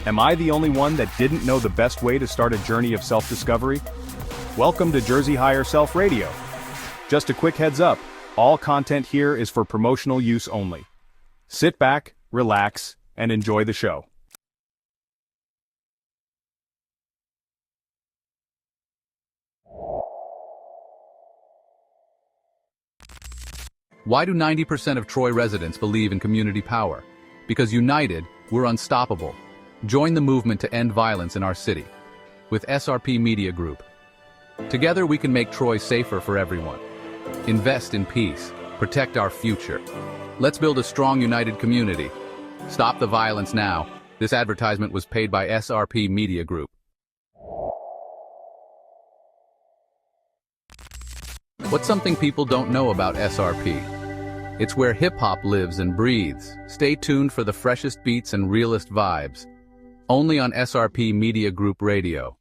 Am I the only one that didn't know the best way to start a journey of self-discovery? Welcome to Jersey Higher Self Radio. Just a quick heads up, all content here is for promotional use only. Sit back, relax, and enjoy the show. Why do 90% of Troy residents believe in community power? Because united, we're unstoppable. Join the movement to end violence in our city with SRP Media Group. Together we can make Troy safer for everyone. Invest in peace. Protect our future. Let's build a strong, united community. Stop the violence now. This advertisement was paid by SRP Media Group. What's something people don't know about SRP? It's where hip-hop lives and breathes. Stay tuned for the freshest beats and realest vibes. Only on SRP Media Group Radio.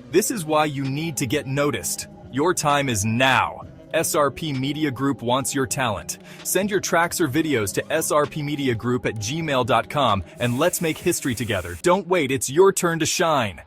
This is why you need to get noticed. Your time is now. SRP Media Group wants your talent. Send your tracks or videos to srpmediagroup@gmail.com and let's make history together. Don't wait, it's your turn to shine.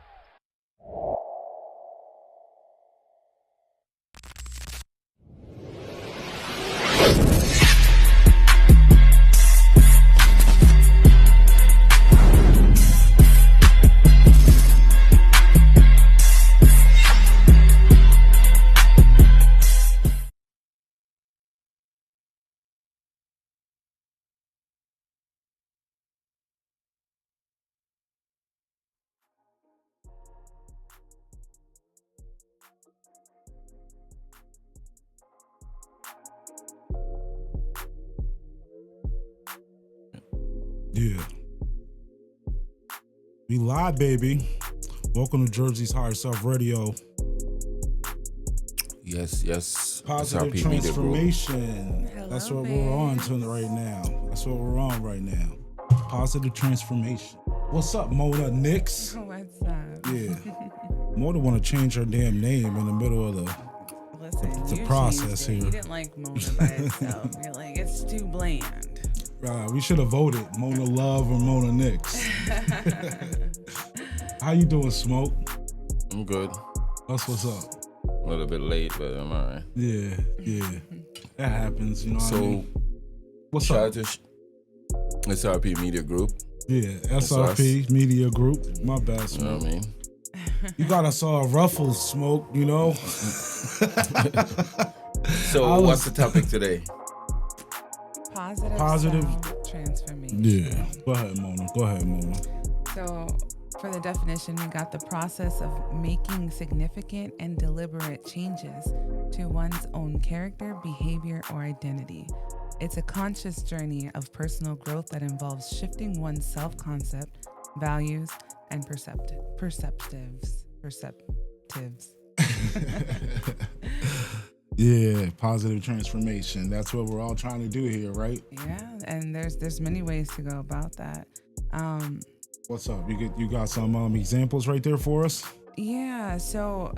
Yeah. We live, baby. Welcome to Jersey's Higher Self Radio. Yes. Positive SRP Media Group. transformation. Hello, That's what babes. we're on to right now. That's what we're on right now. Positive transformation. What's up, Mona Nix? What's up? Yeah. Mona want to change her damn name in the middle of the. Listen, It's a you process changed it. here. You didn't like Mona by itself. You're like, it's too bland. We should have voted Mona Love or Mona Nix. How you doing, Smoke? I'm good. That's what's up. A little bit late, but I'm alright. Yeah. That happens, you know what I So, mean? What's shout up? out to SRP Media Group. Yeah, SRP Media Group. My bad, You know Smoke. what I mean? You got us all ruffled, Smoke, you know? So, what's the topic today? Positive transformation. Yeah. Go ahead, Mona. So, for the definition, we got the process of making significant and deliberate changes to one's own character, behavior, or identity. It's a conscious journey of personal growth that involves shifting one's self-concept, values, and perceptives. Yeah, positive transformation. That's what we're all trying to do here, right? Yeah, and there's many ways to go about that. What's up? You got some examples right there for us? Yeah, so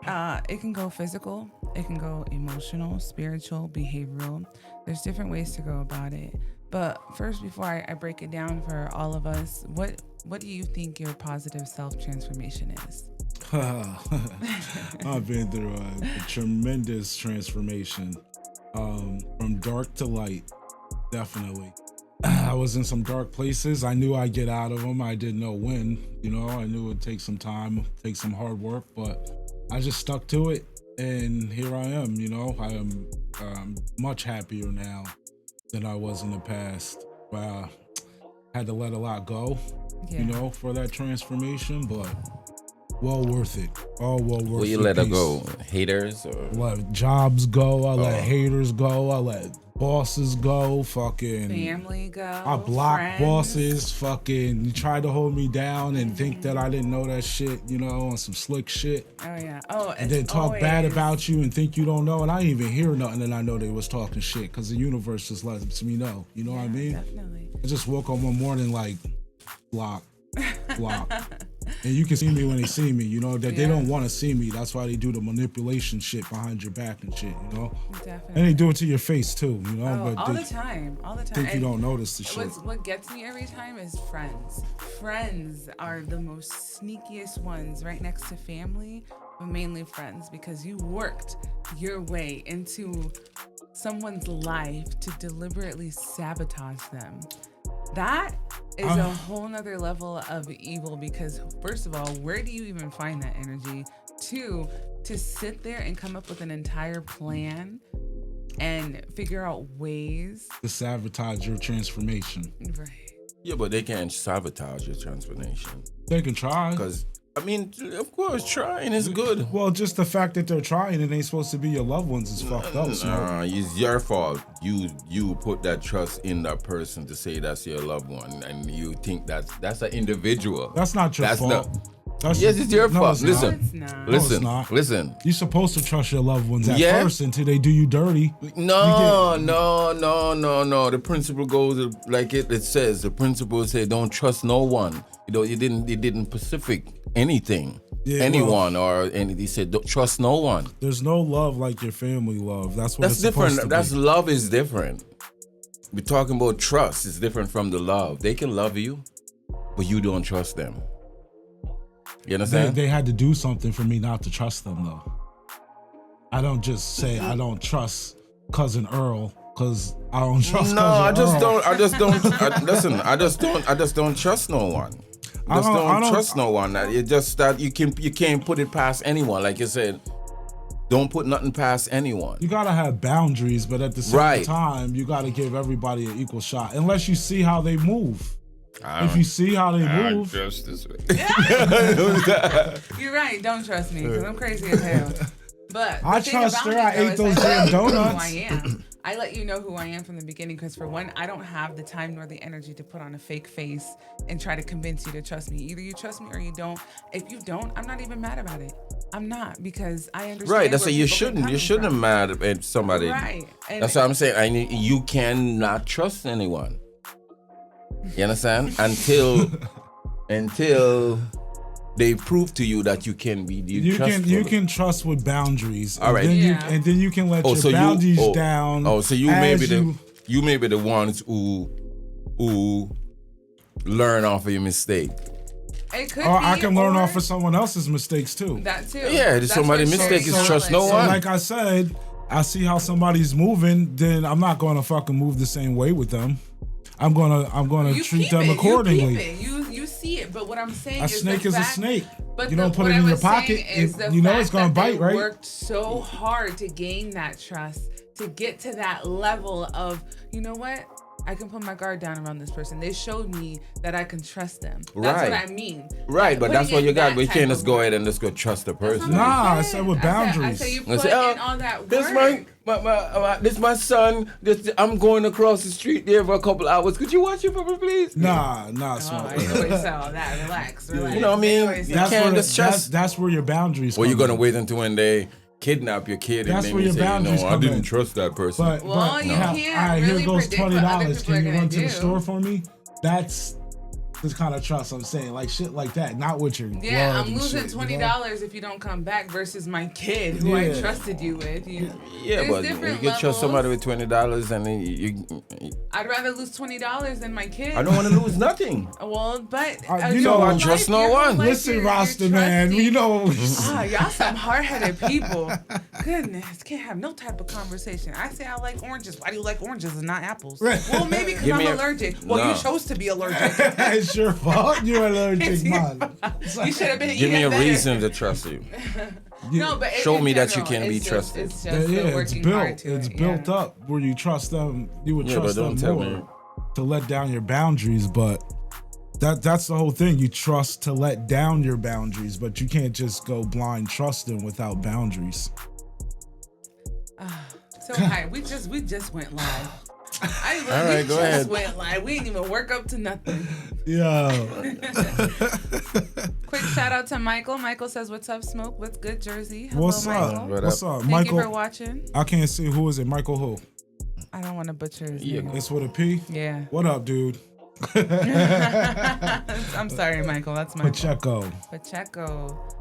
it can go physical, it can go emotional, spiritual, behavioral. There's different ways to go about it. But first, before I break it down for all of us, what do you think your positive self-transformation is? I've been through a tremendous transformation from dark to light, definitely. I was in some dark places. I knew I'd get out of them. I didn't know when, you know, I knew it'd take some time, take some hard work, but I just stuck to it. And here I am, you know, I am much happier now than I was in the past. Had to let a lot go, you know, for that transformation, but well worth it. All well worth it. Will you let her go? Haters or? Let jobs go. I let haters go. I let bosses go. Fucking Family go. I block friends. bosses. Fucking you tried to hold me down and think that I didn't know that shit, you know, on some slick shit. Oh yeah. Oh, And then talk bad about you and think you don't know. And I didn't even hear nothing and I know they was talking shit because the universe just lets me know. You know what I mean? Definitely. I just woke up one morning like, block. And you can see me when they see me, you know, that they Yeah. don't want to see me. That's why they do the manipulation shit behind your back and shit, you know? Definitely. And they do it to your face too, you know? Oh, but all they the time. think you And don't notice the shit. what gets me every time is friends. Friends are the most sneakiest ones right next to family, but mainly friends, because you worked your way into someone's life to deliberately sabotage them. That is a whole nother level of evil, because first of all, where do you even find that energy? Two, to sit there and come up with an entire plan and figure out ways. To sabotage your transformation. Right. Yeah, but they can't sabotage your transformation. They can try. Because, I mean, of course, trying is good. Well, just the fact that they're trying and ain't supposed to be your loved ones is fucked up. So. Nah, it's your fault. You put that trust in that person to say that's your loved one, and you think that's an individual. That's not your That's fault. That's, Yes, it's your fault. It's Listen, No, it's not. listen, it's not. listen. You're supposed to trust your loved ones at Yeah. first until they do you dirty. No. The principle goes like it says. The principle says don't trust no one. You know, it didn't specific anything, Yeah, anyone or anything. He said don't trust no one. There's no love like your family love. That's what That's it's supposed different. to That's be. love is different. We're talking about trust. It's different from the love. They can love you, but you don't trust them. You understand? They had to do something for me not to trust them, though. I don't just say I don't trust Cousin Earl because I don't trust No, Cousin I just Earl. don't. Listen, I just don't trust no one. I don't trust no one. It just that you can't put it past anyone. Like you said, don't put nothing past anyone. You gotta have boundaries, but at the same Right. time, you gotta give everybody an equal shot. Unless you see how they move. I If you see how they move, just this way. You're right. Don't trust me, because I'm crazy as hell. But I the thing trust about her. it, I though, ate is those I damn let you know donuts. Who I am. I let you know who I am from the beginning, because for one, I don't have the time nor the energy to put on a fake face and try to convince you to trust me. Either you trust me or you don't. If you don't, I'm not even mad about it. I'm not, because I understand. Right. That's where why you people are shouldn't. You coming shouldn't from. mad at somebody. Right. And That's what I'm saying. You cannot trust anyone. You understand? Until they prove to you that you can be trustful. you can trust with boundaries. All right. And then, Yeah. and then you can let your so boundaries down. Oh, so you may as be you may be the ones who learn off of your mistake. it could Or be, I can learn or off of someone else's mistakes too. that too. Yeah, That's somebody's where mistake sharing is trust no knowledge- So one. like I said, I see how somebody's moving, then I'm not gonna fucking move the same way with them. I'm gonna You treat peep them it, accordingly. You peep it. You see it, but what I'm saying A is snake the is a fact, snake. But You don't put what it I in your was saying pocket, is if the you know fact it's gonna that bite, they right? Worked so hard to gain that trust, to get to that level of, you know what? I can put my guard down around this person. They showed me that I can trust them. That's Right. what I mean. Right, but that's Putting what you in got. that We type can't of just go work. ahead and just go trust the person. That's what Nah, I I said with I boundaries. say you I put say, in all that work. this my son. I'm going across the street there for a couple hours. Could you watch it for me, please? Nah, Oh, smart. I always say all that. Relax. You know what I mean? always say You all can't that. just trust. That's where your boundaries. Well, you're come gonna in. wait until when they kidnap your kid and That's then where you your say, boundaries I come didn't in. trust that person. But Well, you now, can't all right, really here goes predict what other $20. people are Can you gonna run to the do. store for me? That's the kind of trust I'm saying, like shit like that, not with your Yeah, blood I'm and losing shit, $20 if you don't come back versus my kid who I Yeah. trusted you with. Yeah, There's but you different can trust levels. somebody with $20 and then you I'd rather lose $20 than my kid. I don't want to lose nothing. Well, but you know, I trust no one. Listen, Rasta man, we know. Y'all some hard-headed people. Goodness, can't have no type of conversation. I say I like oranges. Why do you like oranges and not apples? Right. Well, maybe because Give I'm me a- allergic. Well, No. you chose to be allergic. It's your fault. You're allergic, It's your man. You should have been Give me eating a better. reason to trust you. No, but Show in me that you general, can be it's just- trusted. It's Yeah, just it's working built. hard to It's it, built yeah. up where you trust them. You would Yeah, trust but don't them tell more me. to let down your boundaries, but that's the whole thing. You trust to let down your boundaries, but you can't just go blind trusting without boundaries. So hi, we just went live. All right, We go just ahead. went live. We didn't even work up to nothing. Yeah. Quick shout out to Michael. Michael says, "What's up, Smoke? What's good, Jersey?" Hello, What's Michael. up? What What's up? up, Thank you for Michael? watching. I can't see who is it. Michael who? I don't want to butcher his Yeah. name. It's with a P. Yeah. What up, dude? I'm sorry, Michael. That's my fault. Pacheco.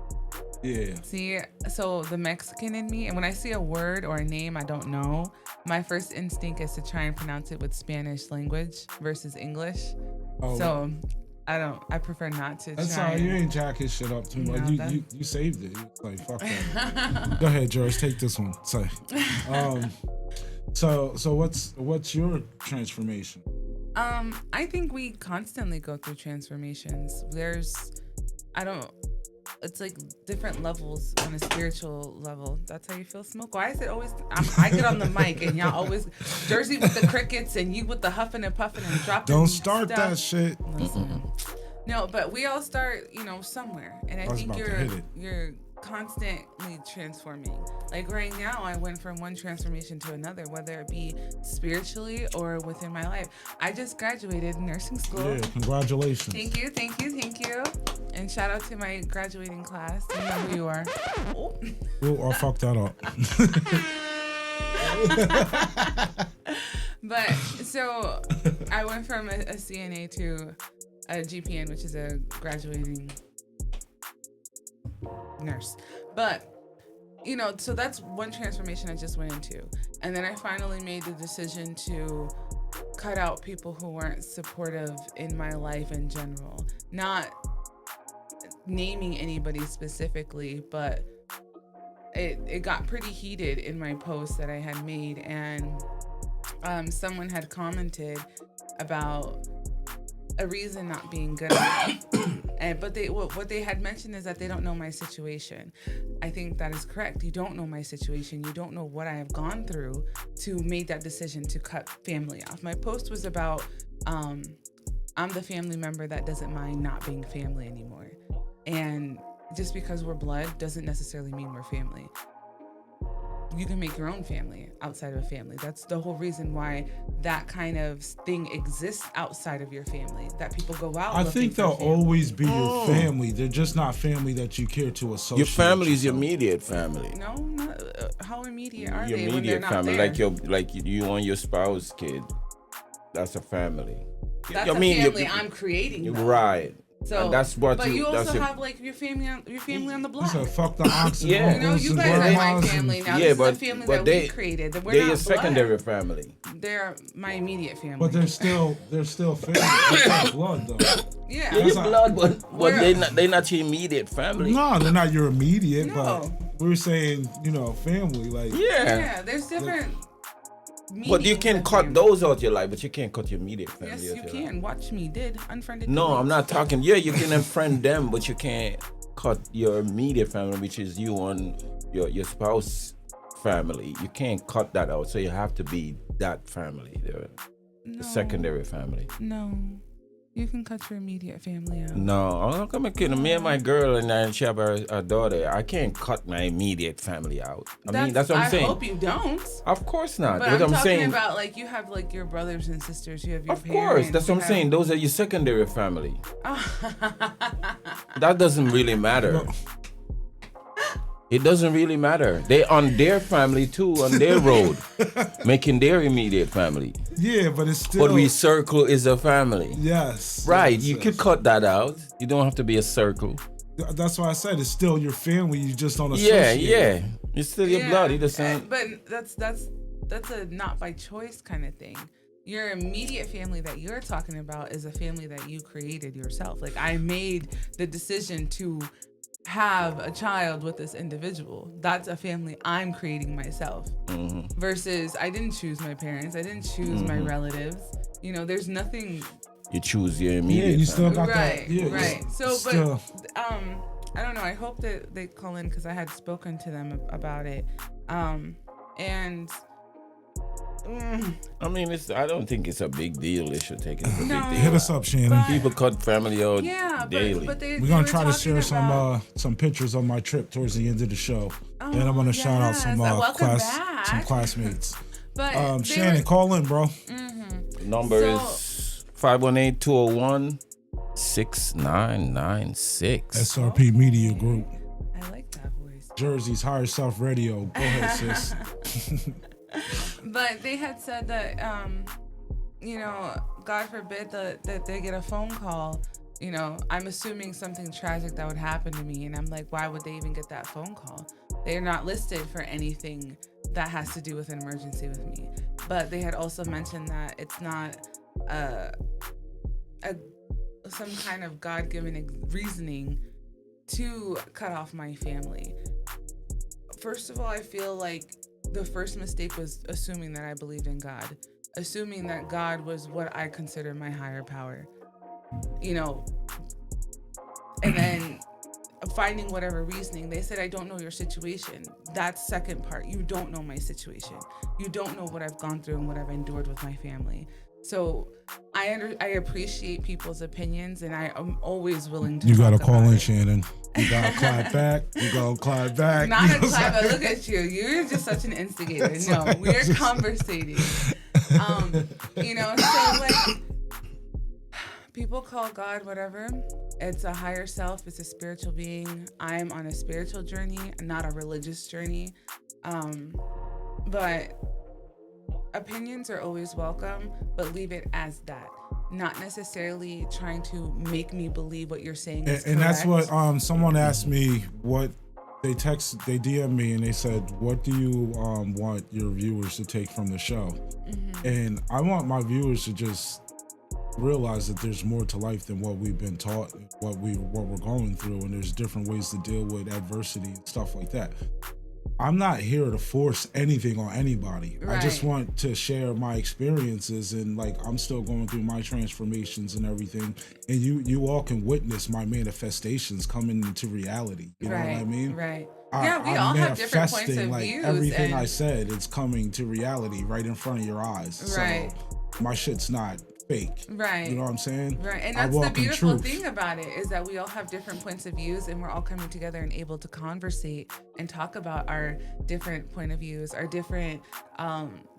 Yeah. See, so the Mexican in me, and when I see a word or a name I don't know, my first instinct is to try and pronounce it with Spanish language versus English. Oh. So I prefer not to. That's try. all. You ain't jacking shit up too much. No, You saved it. You like, fuck that. Go ahead, George. Take this one. Say. So what's your transformation? I think we constantly go through transformations. It's like different levels on a spiritual level. That's how you feel, Smoke? Why is it always, I get on the mic and y'all always, Jerszy with the crickets and you with the huffing and puffing and dropping Don't start stuff. that shit. No, but we all start, somewhere. And I think you're constantly transforming. Like right now, I went from one transformation to another, whether it be spiritually or within my life. I just graduated nursing school. Yeah, congratulations. Thank you. And shout out to my graduating class. You know who you are. Oh, I fucked that up. But so I went from a CNA to a GPN, which is a graduating nurse. But so that's one transformation I just went into. And then I finally made the decision to cut out people who weren't supportive in my life in general. Not naming anybody specifically, but it got pretty heated in my post that I had made, and someone had commented about a reason not being good enough. But what they had mentioned is that they don't know my situation. I think that is correct. You don't know my situation. You don't know what I have gone through to make that decision to cut family off. My post was about I'm the family member that doesn't mind not being family anymore. And just because we're blood doesn't necessarily mean we're family. You can make your own family outside of a family. That's the whole reason why that kind of thing exists outside of your family, that people go out. I think they'll always be your family. They're just not family that you care to associate. Your family is your immediate family. No, not, how immediate are your they? Immediate when they're not family, there? like you and your spouse, kid. That's a family. That's a family I'm creating. Though. Right. So and that's what but you also your, have like your family on the block. So fuck the oxen. Yeah. You guys are my family now. Yeah, this is a family that we created. We're they're not your blood. secondary family. They're my immediate family. But they're still family. They're not blood though. Yeah. They're your blood, but they're not your immediate family. No, they're not your immediate. No. But we're saying family. Like yeah, there's different. But you can cut those out your life, but you can't cut your immediate family. Yes, you can. Life. Watch me. Unfriended. No, I'm not talking. Yeah, you can unfriend them, but you can't cut your immediate family, which is you and your spouse family. You can't cut that out. So you have to be that family, the secondary family. No. You can cut your immediate family out. No, I'm not kidding. Me and my girl and she have a daughter. I can't cut my immediate family out. That's what I'm saying. I hope you don't. Of course not. But what I'm saying talking about like you have like your brothers and sisters. You have your Of parents. course, that's what I'm saying. Those are your secondary family. That doesn't really matter. It doesn't really matter. They on their family too, on their road, making their immediate family. Yeah, but it's still. But we circle is a family. Yes. Right. Yes, you yes. could cut that out. You don't have to be a circle. That's why I said it's still your family. You just don't associate. Yeah. It's still your blood. You're the same. But that's a not by choice kind of thing. Your immediate family that you're talking about is a family that you created yourself. Like I made the decision to have a child with this individual. That's a family I'm creating myself. Mm-hmm. Versus I didn't choose my parents. I didn't choose my relatives. There's nothing. You choose your immediate. Yeah, you family. still got that. Yeah, right. So, still. but I don't know. I hope that they call in because I had spoken to them about it. And. I don't think it's a big deal. They should take it as a big deal. Hit us up, Shannon. People cut family out daily. But we're gonna try to share some pictures of my trip towards the end of the show, and I'm gonna shout out some classmates. But Shannon, call in, bro. Mm-hmm. Number is 518-201-6996. SRP Media Group. I like that voice. Jersey's Higher Self Radio. Go ahead, sis. But they had said that, God forbid that they get a phone call, you know, I'm assuming something tragic that would happen to me. And I'm like, why would they even get that phone call? They're not listed for anything that has to do with an emergency with me. But they had also mentioned that it's not some kind of God-given reasoning to cut off my family. First of all, I feel like the first mistake was assuming that I believed in God, assuming that God was what I consider my higher power, you know, and then finding whatever reasoning. They said, I don't know your situation. That's second part. You don't know my situation. You don't know what I've gone through and what I've endured with my family. So I appreciate people's opinions, and I am always willing to. You gotta talk call about in, it. Shannon. You gotta clap back. You gotta clap back. Not a clap, but look at you. You're just such an instigator. No, we're conversating. You know, so like people call God whatever. It's a higher self. It's a spiritual being. I'm on a spiritual journey, not a religious journey. But opinions are always welcome, but leave it as that. Not necessarily trying to make me believe what you're saying is and that's correct. what someone asked me. What they DM me and they said, what do you want your viewers to take from the show? And I want my viewers to just realize that there's more to life than what we've been taught, what we're going through, and there's different ways to deal with adversity and stuff like that. I'm not here to force anything on anybody. Right. I just want to share my experiences, and like I'm still going through my transformations and everything. And you all can witness my manifestations coming into reality. You know what I mean? Right. I'm We all have different points manifesting, of like, views. everything and I said, it's coming to reality right in front of your eyes. Right. So my shit's not fake. Right. You know what I'm saying? Right. And I that's the walk in beautiful truth. thing about it, is that we all have different points of views, and we're all coming together and able to conversate and talk about our different point of views, our different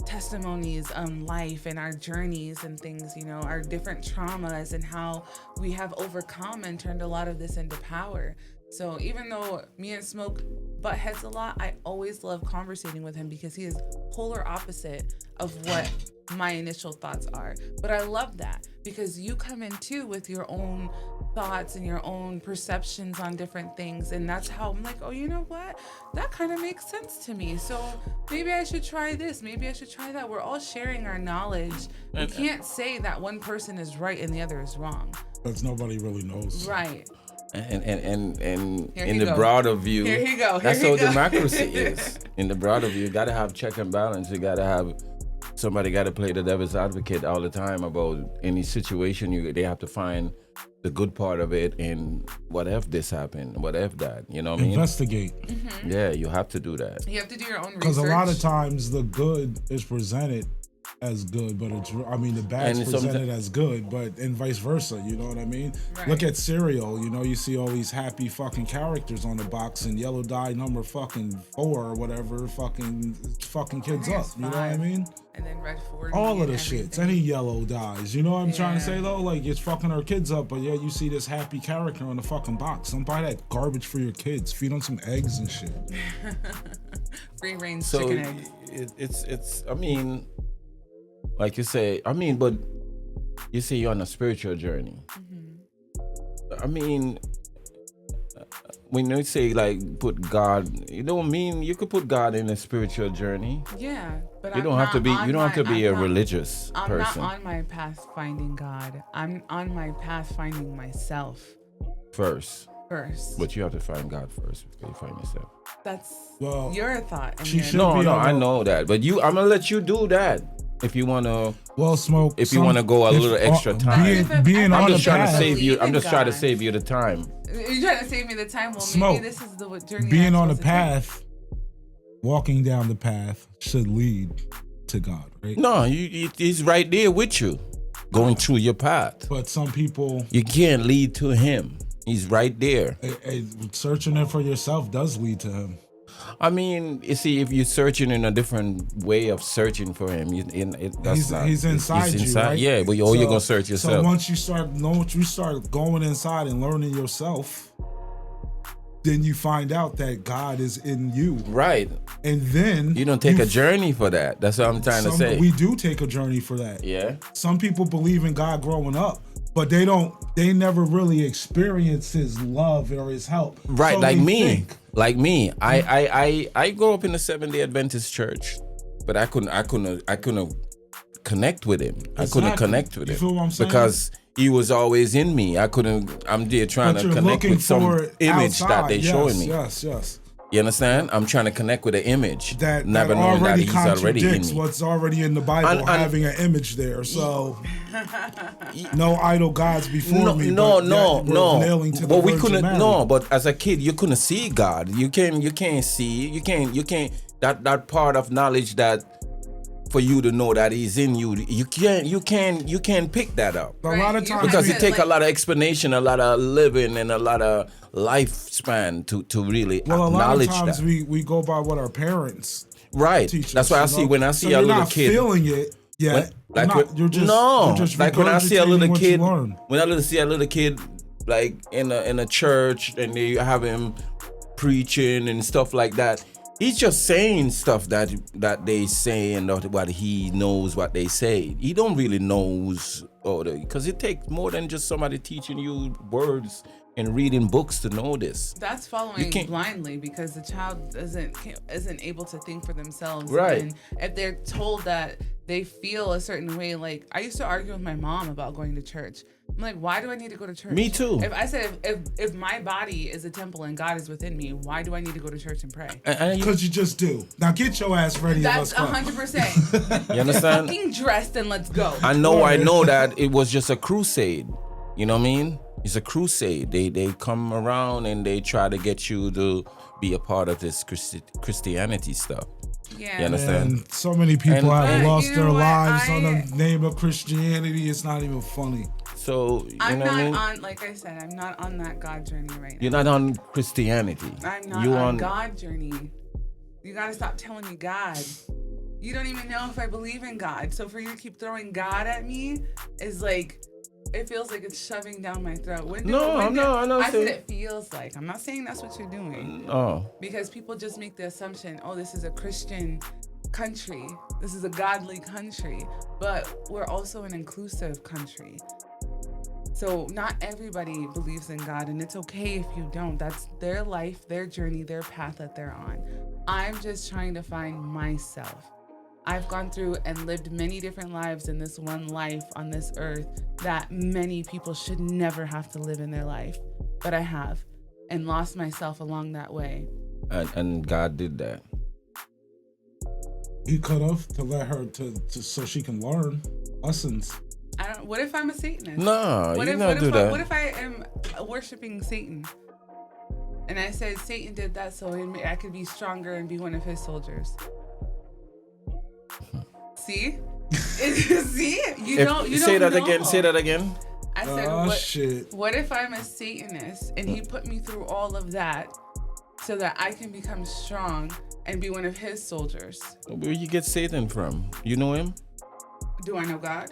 testimonies on life and our journeys and things, you know, our different traumas and how we have overcome and turned a lot of this into power. So even though me and Smoke butt heads a lot, I always love conversating with him because he is polar opposite of what my initial thoughts are. But I love that because you come in too with your own thoughts and your own perceptions on different things. And that's how I'm like, oh, you know what? That kind of makes sense to me. So maybe I should try this. Maybe I should try that. We're all sharing our knowledge. You can't say that one person is right and the other is wrong. Because nobody really knows. Right. And in he the go. broader view, Here he go. that's Here how he go. democracy is. In the broader view, you gotta have check and balance. You gotta have somebody gotta play the devil's advocate all the time about any situation. They have to find the good part of it, and what if this happened? What if that? You know what I mean? Investigate. Yeah, you have to do that. You have to do your own research. Because a lot of times the good is presented as good, but the bad's And presented as good, but and vice versa. You know what I mean? Right. Look at cereal. You know, you see all these happy fucking characters on the box, and yellow dye number fucking 4 or whatever fucking kids up. You know what I 5. mean? And then red 40. All of the and shits, everything. any yellow dyes. You know what I'm trying to Yeah. say though? Like it's fucking our kids up, but yeah, you see this happy character on the fucking box. Don't buy that garbage for your kids. Feed them some eggs and shit. Free range So chicken egg. it's I mean, like you say, I mean, but you say you're on a spiritual journey. I mean, when you say like put God, you don't mean you could put God in a spiritual journey. Yeah, but You I'm don't have to not be. on You don't have to my- be I'm a not- religious I'm person not on my path finding God. I'm on my path finding myself first. first. But you have to find God first before you find yourself. That's Well, your thought. And she your- should No, be no, on I the- know that. But I'm gonna let you do that if you wanna. Well, Smoke. If you wanna go a little extra time. being I'm on I'm the just trying to path, save you. I'm Believe in just trying to God. save you the time. You're trying to save me the time. Well, Smoke. maybe this is the journey. being I'm on the supposed to path, walking down the path should lead to God, right? No, he's right there with you, going through your path. But some people, You can't lead to him. He's right there. searching it for yourself does lead to him. I mean, you see, if you're searching in a different way of searching for him, He's inside you, right? Yeah, but you're gonna search yourself. So once you start going inside and learning yourself, then you find out that God is in you. Right. And then You don't take a journey for that. That's what I'm trying to say. We do take a journey for that. Yeah. Some people believe in God growing up, but they never really experience his love or his help. Right, So like we me. think- Like me. I grew up in the Seventh-day Adventist church, but I couldn't connect with him. I couldn't Exactly. connect with You him. feel what I'm saying? Because he was always in me. I'm there trying But to you're connect looking with some for it image that outside. they're showing me. Yes. You understand? I'm trying to connect with the image. That never knowing that already he's already in contradicts me. what's already in the Bible, And- having an image there. So, no idol gods before me. No. but yet we're nailing to the But we Virgin couldn't. Mary. No, but as a kid, you couldn't see God. You can't see. You can't. That part of knowledge that for you to know that He's in you, you can't pick that up. A lot of times Because we- it take a lot of explanation, a lot of living, and a lot of lifespan to really Well, a lot of acknowledge times that. we go by what our parents Right. teach us. That's why I you see know? when I see so a you're little not kid. feeling it yet. You're just like when I see a regurgitating little what you kid, learn. when I see a little kid like in a church and they have him preaching and stuff like that, he's just saying stuff that they say and not what he knows what they say. He don't really knows because it takes more than just somebody teaching you words and reading books to know this. That's You following can't- blindly because the child isn't able to think for themselves. Right. And if they're told that they feel a certain way, like I used to argue with my mom about going to church. I'm like, why do I need to go to church? Me too. If I said if my body is a temple and God is within me, why do I need to go to church and pray? And Because you just do. Now get your ass ready. That's and let's go. 100%. you understand? Fucking dressed and let's go. I know that it was just a crusade. You know what I mean? It's a crusade. They come around and they try to get you to be a part of this Christianity stuff. Yeah. You understand? And so many people And- have But lost you know their what? lives on the name of Christianity. It's not even funny. So, you I'm know not what I mean? on, like I said, I'm not on that God journey right now. You're not on Christianity. I'm not you on God journey. You gotta stop telling me God. You don't even know if I believe in God. So for you to keep throwing God at me is like, it feels like it's shoving down my throat. I'm not I said saying- it feels like. I'm not saying that's what you're doing. Oh. Because people just make the assumption, oh, this is a Christian country. This is a godly country. But we're also an inclusive country. So not everybody believes in God, and it's okay if you don't. That's their life, their journey, their path that they're on. I'm just trying to find myself. I've gone through and lived many different lives in this one life on this earth that many people should never have to live in their life. But I have, and lost myself along that way. And God did that. He could have to let her to so she can learn lessons. What if I'm a Satanist? No, you don't do that. What if I am worshiping Satan? And I said Satan did that so I could be stronger and be one of his soldiers. See? See? You don't say that know. again. Say that again. I said, Oh, shit. what if I'm a Satanist and he put me through all of that so that I can become strong and be one of his soldiers? Where you get Satan from? You know him? Do I know God?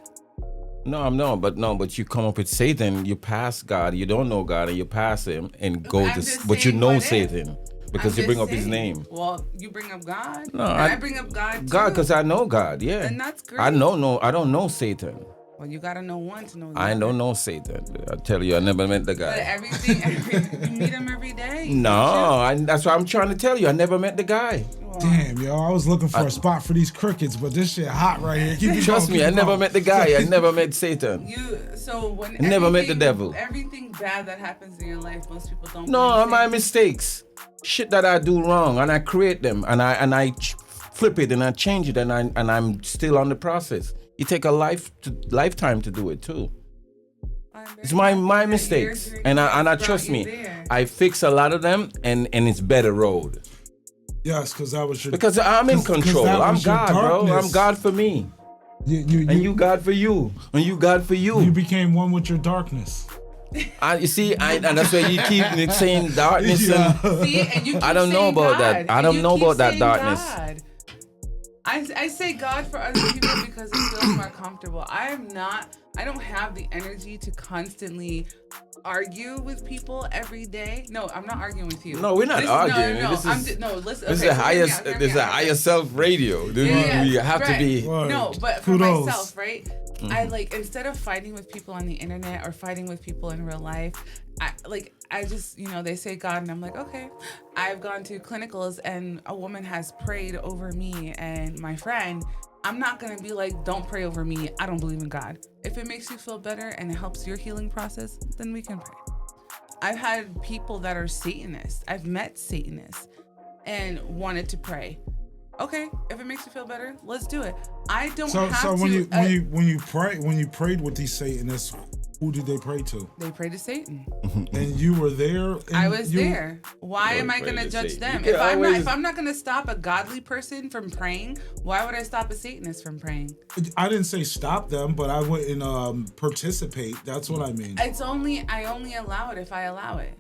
But you come up with Satan, you pass God, you don't know God, and you pass him and go I'm to, just but you saying, know what if? Satan because I'm you bring just up his saying. name. Well, you bring up God. No, and I bring up God too. God, because I know God, yeah. And that's great. I don't know Satan. Well, you gotta know one to know the I other. don't know Satan. I tell you, I never met the But guy. you meet him every day. No, that's what I'm trying to tell you. I never met the guy. Well, Damn, yo, I was looking for a spot for these crickets, but this shit hot right here. Keep it Trust going, me, I keep it never going. met the guy. I never met Satan. when I never met the everything- devil. Everything bad that happens in your life, most people don't. No, believe my in. mistakes, shit that I do wrong, and I create them, and I flip it, and I change it, and I'm still on the process. It take a lifetime to do it too. It's my mistakes, and I trust me. I fix a lot of them, and it's better road Yes, because that was your. because I'm in 'cause control. that I'm was your God, bro. I'm darkness. God for me, You and you God for you, and you God for You you. became one with your darkness. You see, and that's why you keep saying darkness and. See, and you keep I don't know saying about that. God, I and don't you know keep about that saying darkness. God. I say God for other people because it feels more comfortable. I am not I don't have the energy to constantly argue with people every day. No, I'm not arguing with you. No, we're not arguing. No, This listen. is Okay, a so higher. hear me out, This is a higher self radio. We have to be. Word. No, but for Kudos. myself, right? I like, instead of fighting with people on the internet or fighting with people in real life, I just, they say God, and I'm like, okay. I've gone to clinicals and a woman has prayed over me and my friend. I'm not gonna be like, don't pray over me. I don't believe in God. If it makes you feel better and it helps your healing process, then we can pray. I've had people that are Satanists. I've met Satanists and wanted to pray. Okay, if it makes you feel better, let's do it. I don't have to. So when you prayed with these Satanists, who did they pray to? They pray to Satan. And you were there. And I was there. Why am I gonna judge them? If I'm not gonna stop a godly person from praying, why would I stop a Satanist from praying? I didn't say stop them, but I wouldn't participate. That's what I mean. I only allow it if I allow it.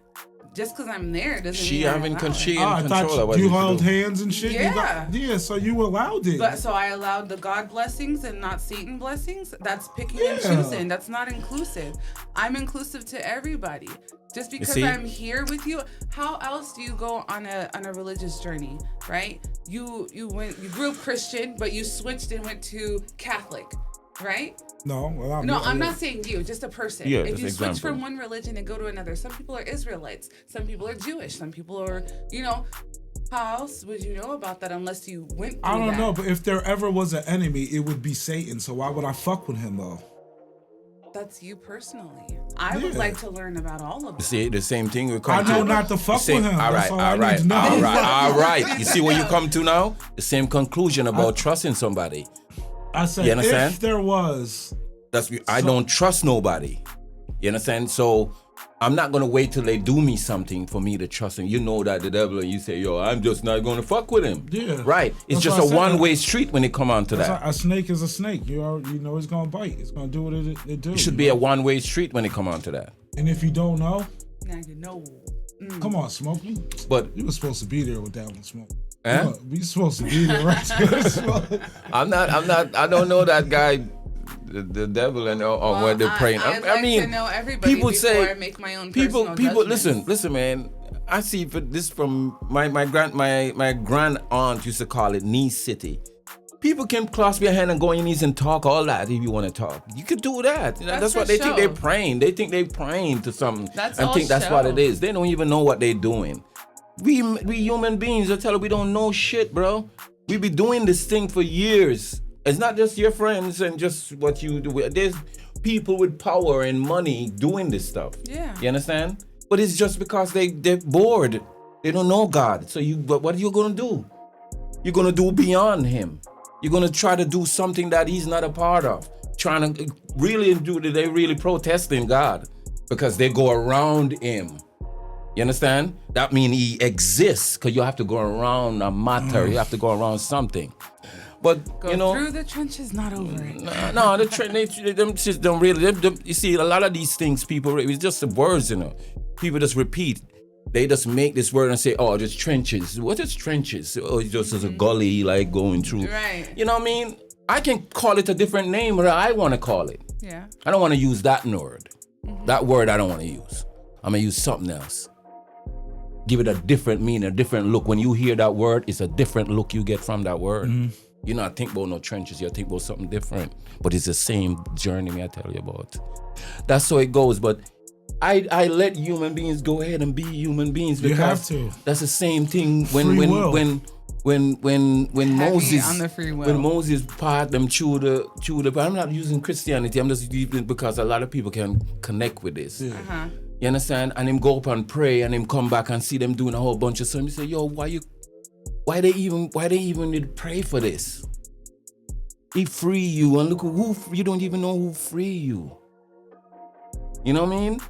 Just because I'm there doesn't She mean having I allow it. control I of thought what you you held do. hands and shit. Yeah. So you allowed it. But so I allowed the God blessings and not Satan blessings. That's picking and Yeah. choosing. That's not inclusive. I'm inclusive to everybody. Just because see? I'm here with you, how else do you go on a religious journey, right? You grew up Christian, but you switched and went to Catholic, right? No, well, I'm not saying you, just a person. Yeah, if just you switch example. from one religion and go to another, some people are Israelites, some people are Jewish, some people are, how else would you know about that unless you went through I don't that? know, but if there ever was an enemy, it would be Satan. So why would I fuck with him though? That's you personally. I would Yeah. like to learn about all of them. See, the same thing we I come know to. not to fuck with him. All That's right, all all I need right, to know. all right. You see what you come to now? The same conclusion about trusting somebody. I said You understand? if there was. I don't trust nobody. You understand? So I'm not gonna wait till they do me something for me to trust them. You know that the devil, and you say, yo, I'm just not gonna fuck with him. Yeah. Right. It's That's just what I a said. one-way street when it come on to That's that. like, a snake is a snake. You know it's gonna bite. It's gonna do what it do. It should be a one-way street when it come on to that. And if you don't know, Now you know. come on, Smokey. But You were supposed to be there with that one, Smoke. Eh? You supposed to be there, right? Smoke. I'm not. I don't know that guy, the devil, and or where they're praying. I'd like I mean, to know everybody people before say I make my own people. personal Listen, man. I see this from my grand aunt used to call it knee city. People can clasp your hand and go on your knees and talk all that if you want to talk. You could do that. That's for what they think they're show. praying. They think they're praying to something That's and all think that's what show. it is. They don't even know what they're doing. We human beings, I tell you, we don't know shit, bro. We be doing this thing for years. It's not just your friends and just what you do. There's people with power and money doing this stuff. Yeah. You understand? But it's just because they're bored. They don't know God. So but what are you gonna do? You're gonna do beyond him. You're gonna try to do something that he's not a part of. Trying to they really protesting God because they go around him. You understand? That means he exists because you have to go around a matter. You have to go around something. But Go through the trenches, not over it. no, them just don't really. You see, a lot of these things, people, it's just the words, People just repeat. They just make this word and say, "Oh, just trenches." What is trenches? Oh, it's just as a gully like going through. Right. You know what I mean? I can call it a different name, or I want to call it. Yeah. I don't want to use that word. That word I don't want to use. I'm gonna use something else. Give it a different meaning, a different look. When you hear that word, it's a different look you get from that word. You're not think about no trenches, you think about something different. But it's the same journey me I tell you about. That's how it goes. But I let human beings go ahead and be human beings because You have to. that's the same thing when Free will. when Moses on the free will. when Moses part them through the but I'm not using Christianity, I'm just using it because a lot of people can connect with this. Uh-huh. You understand? And him go up and pray and him come back and see them doing a whole bunch of stuff. You say, yo, why they even need to pray for this? He free you, and look who you don't even know who free you. You know what I mean?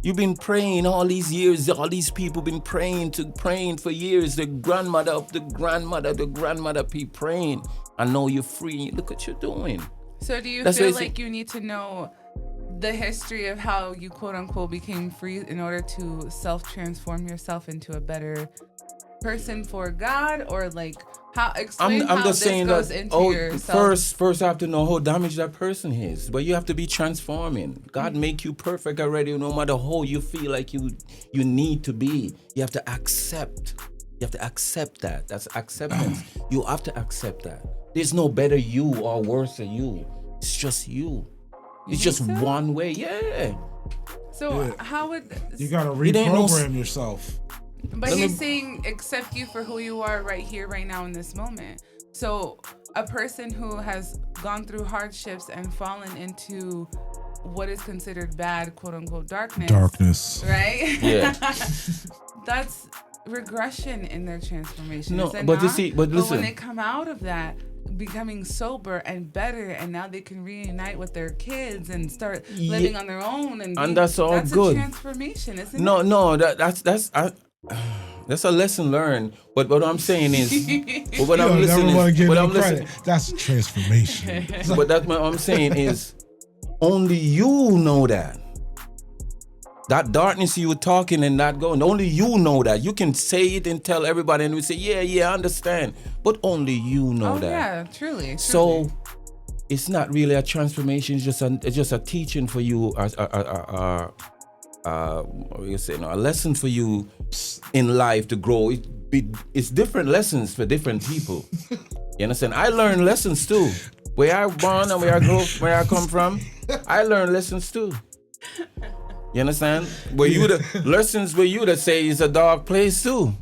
You've been praying all these years. All these people been praying for years. The grandmother be praying. I know you're free. Look what you're doing. So do you That's feel what it's- like you need to know the history of how you quote unquote became free in order to self-transform yourself into a better person for God, or like how? Explain I'm how just this saying goes that. into Oh, yourself. first I have to know how damaged that person is. But you have to be transforming. God make you perfect already. No matter how you feel like you need to be, you have to accept. You have to accept that. That's acceptance. You have to accept that. There's no better you or worse than you. It's just you. It's just so? one way. Yeah. So Yeah. how would You gotta ain't no reprogram yourself. But Let he's me- saying accept you for who you are right here, right now in this moment. So a person who has gone through hardships and fallen into what is considered bad, quote unquote, darkness. Right? Yeah. That's regression in their transformation. No, is it but you not? see- but when listen. they come out of that, becoming sober and better, and now they can reunite with their kids and start living on their own, and that's all that's good. a transformation, isn't it? No, that's a lesson learned. But what I'm saying is, but what You I'm don't never listening want to is, give what no I'm listening, credit. That's transformation. but that's what I'm saying is, only you know that. That darkness you were talking and not going, only you know that. You can say it and tell everybody, and we say, yeah, I understand. But only you know Oh that. yeah, truly. So it's not really a transformation. It's just a teaching for you, what you say, a lesson for you in life to grow. It's different lessons for different people. You understand? I learn lessons too. Where I born and where I come from, I learn lessons too. You understand? Where you the lessons where you that say it's a dark place too.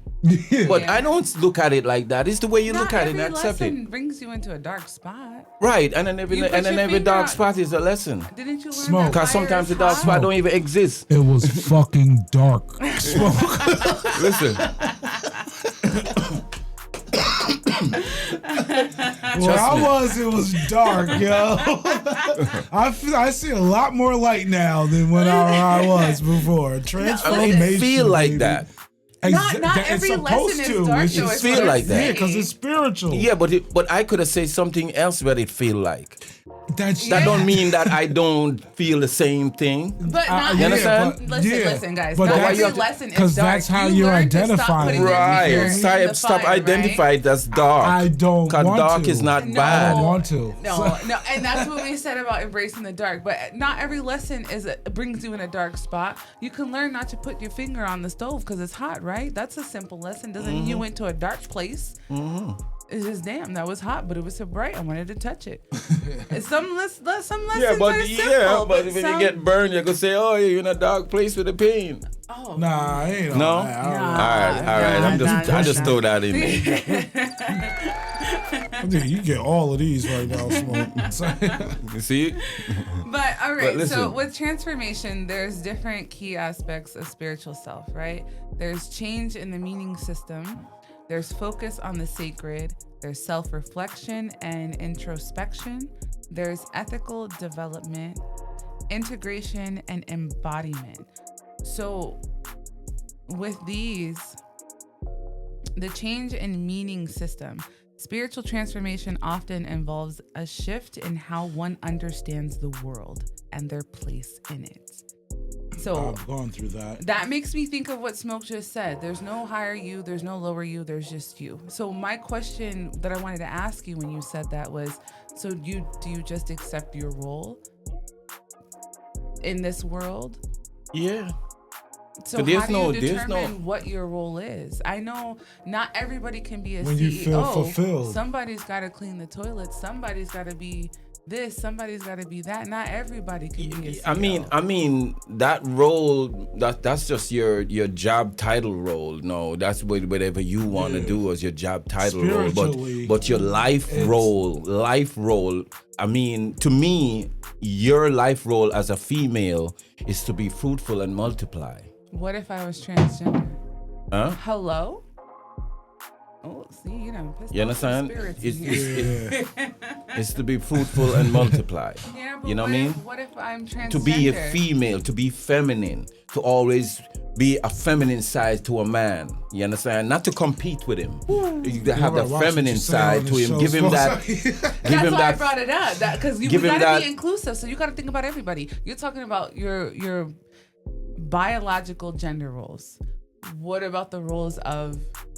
But I don't look at it like that. It's the way you look at it and accept it. Lesson brings you into a dark spot. Right, and then every You put your every finger dark on- spot is a lesson. Didn't you learn Smoke. that Because fire sometimes is the dark hot? spot don't even exist. It was fucking dark. Smoke. Listen, Where I me. was, it was dark, yo. I see a lot more light now than when I was before. Transformation. it feel like baby. that. Not It's every supposed lesson is to. dark, It should though, it's feel what I'm like that. saying. because it's spiritual. Yeah, but I could have said something else what it feel like. That's That don't mean that I don't feel the same thing. But not you understand? Listen, guys. But Not that's- every you have to- lesson is dark. because that's how you you're learn to stop identifying putting it. your finger Right. in the Stop fire, identify it as dark. I don't Because want dark to. is not No. bad. I don't want to. No, and that's what we said about embracing the dark. But not every lesson brings you in a dark spot. You can learn not to put your finger on the stove because it's hot, right? That's a simple lesson. Doesn't mean you went to a dark place. It's just damn, that was hot, but it was so bright. I wanted to touch it. And some lessons are simple. but when you get burned, you can say, "Oh, you're in a dark place with a pain." oh, Nah, I ain't No? all that. I don't Nah. know. All right. Nah, I just nah. throw that in there. I think you get all of these right now, Smoke. You see? But all right, so listen. with transformation, there's different key aspects of spiritual self, right? There's change in the meaning system. There's focus on the sacred. There's self-reflection and introspection. There's ethical development, integration, and embodiment. So with these, the change in meaning system, spiritual transformation often involves a shift in how one understands the world and their place in it. So I've gone through that. that makes me think of what Smoke just said. There's no higher you, there's no lower you, there's just you. So my question that I wanted to ask you when you said that was, so do you just accept your role in this world? Yeah. So But there's how do you no- there's determine no- what your role is? I know not everybody can be a When CEO. you feel fulfilled. Somebody's got to clean the toilet. Somebody's got to be this. Somebody's got to be that. Not everybody can be a CEO. I mean that role that's just your job title role. No, that's whatever you want to do as your job title role. Spiritually, But your life role. I mean, to me, your life role as a female is to be fruitful and multiply. What if I was transgender? Huh? Hello? Oh, see, you done pissed You off some understand? spirits It's, in here. it's to be fruitful and multiply. Yeah, but You know what I mean? What if I'm transgender? To be a female, to be feminine, to always be a feminine side to a man. You understand? Not to compete with him. You have Right, the watch what feminine you say side on to the him. show, Give him that. Smoke. Give That's him why I that. brought it up. Because we give him gotta that- be inclusive. So you gotta think about everybody. You're talking about your biological gender roles. What about the roles of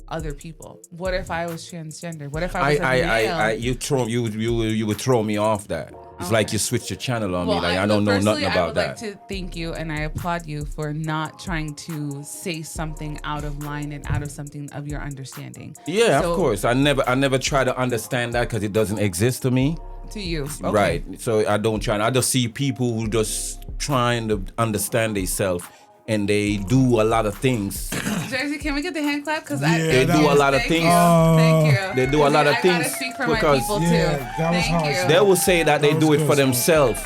other people? What if I was transgender? What if I was a male? You would throw me off that. It's like you switched your channel on me. Like I don't know nothing about I would that. like to thank you and I applaud you for not trying to say something out of line and out of something of your understanding. Yeah, of course. I never try to understand that because it doesn't exist to me. To you, okay. Right? So I don't try. I just see people who just trying to understand themselves, and they do a lot of things. Jerszy, can we get the hand clap? Because they do a lot of things. Thank you. They do a lot of I things gotta speak for because my people too. Thank you. They will say that they do it for themselves,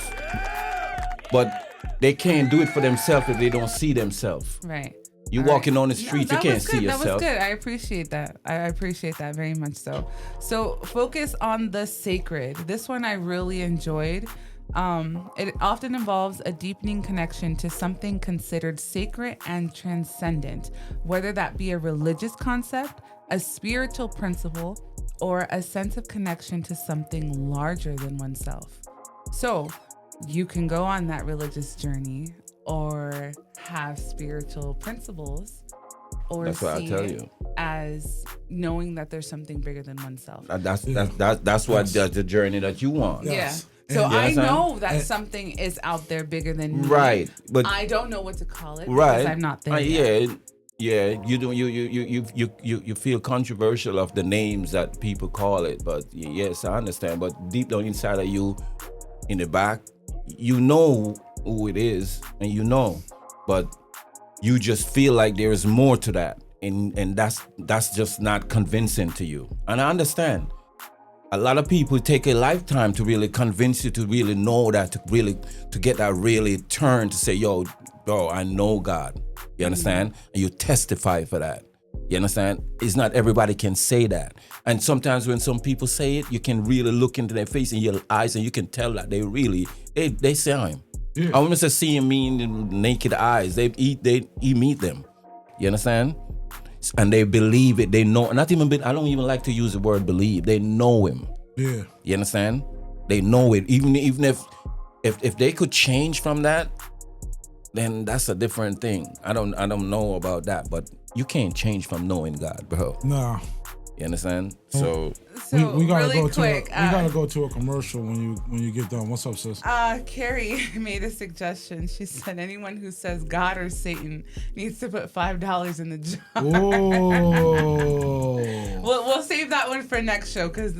but they can't do it for themselves if they don't see themselves. Right. You walking on the street, you can't see yourself. That was good. I appreciate that. I appreciate that very much so. So focus on the sacred. This one I really enjoyed. It often involves a deepening connection to something considered sacred and transcendent, whether that be a religious concept, a spiritual principle, or a sense of connection to something larger than oneself. So you can go on that religious journey or have spiritual principles, or that's what see I tell it you. as knowing that there's something bigger than oneself. That's what the journey that you want. Yes. Yeah. So I know that something is out there bigger than me. Right, but I don't know what to call it right. because I'm not there. Yet. Yeah. You do. You feel controversial of the names that people call it, but yes, I understand. But deep down inside of you, in the back, you know who it is, and you know, but you just feel like there is more to that, and that's just not convincing to you. And I understand. A lot of people take a lifetime to really convince you to really know that, to get that really turn to say, yo, bro, I know God. You understand? And you testify for that. You understand? It's not everybody can say that. And sometimes when some people say it, you can really look into their face and your eyes, and you can tell that they see him. Yeah. I want to see him mean the naked eyes. They meet them. You understand? And they believe it. They know. I don't even like to use the word believe. They know him. Yeah. You understand? They know it. Even if they could change from that, then that's a different thing. I don't know about that, but you can't change from knowing God, bro. Nah. You understand? So we gotta really go quick, we gotta go to a commercial when you get done. What's up, sis? Carrie made a suggestion. She said anyone who says God or Satan needs to put $5 in the jar. Oh. We'll save that one for next show because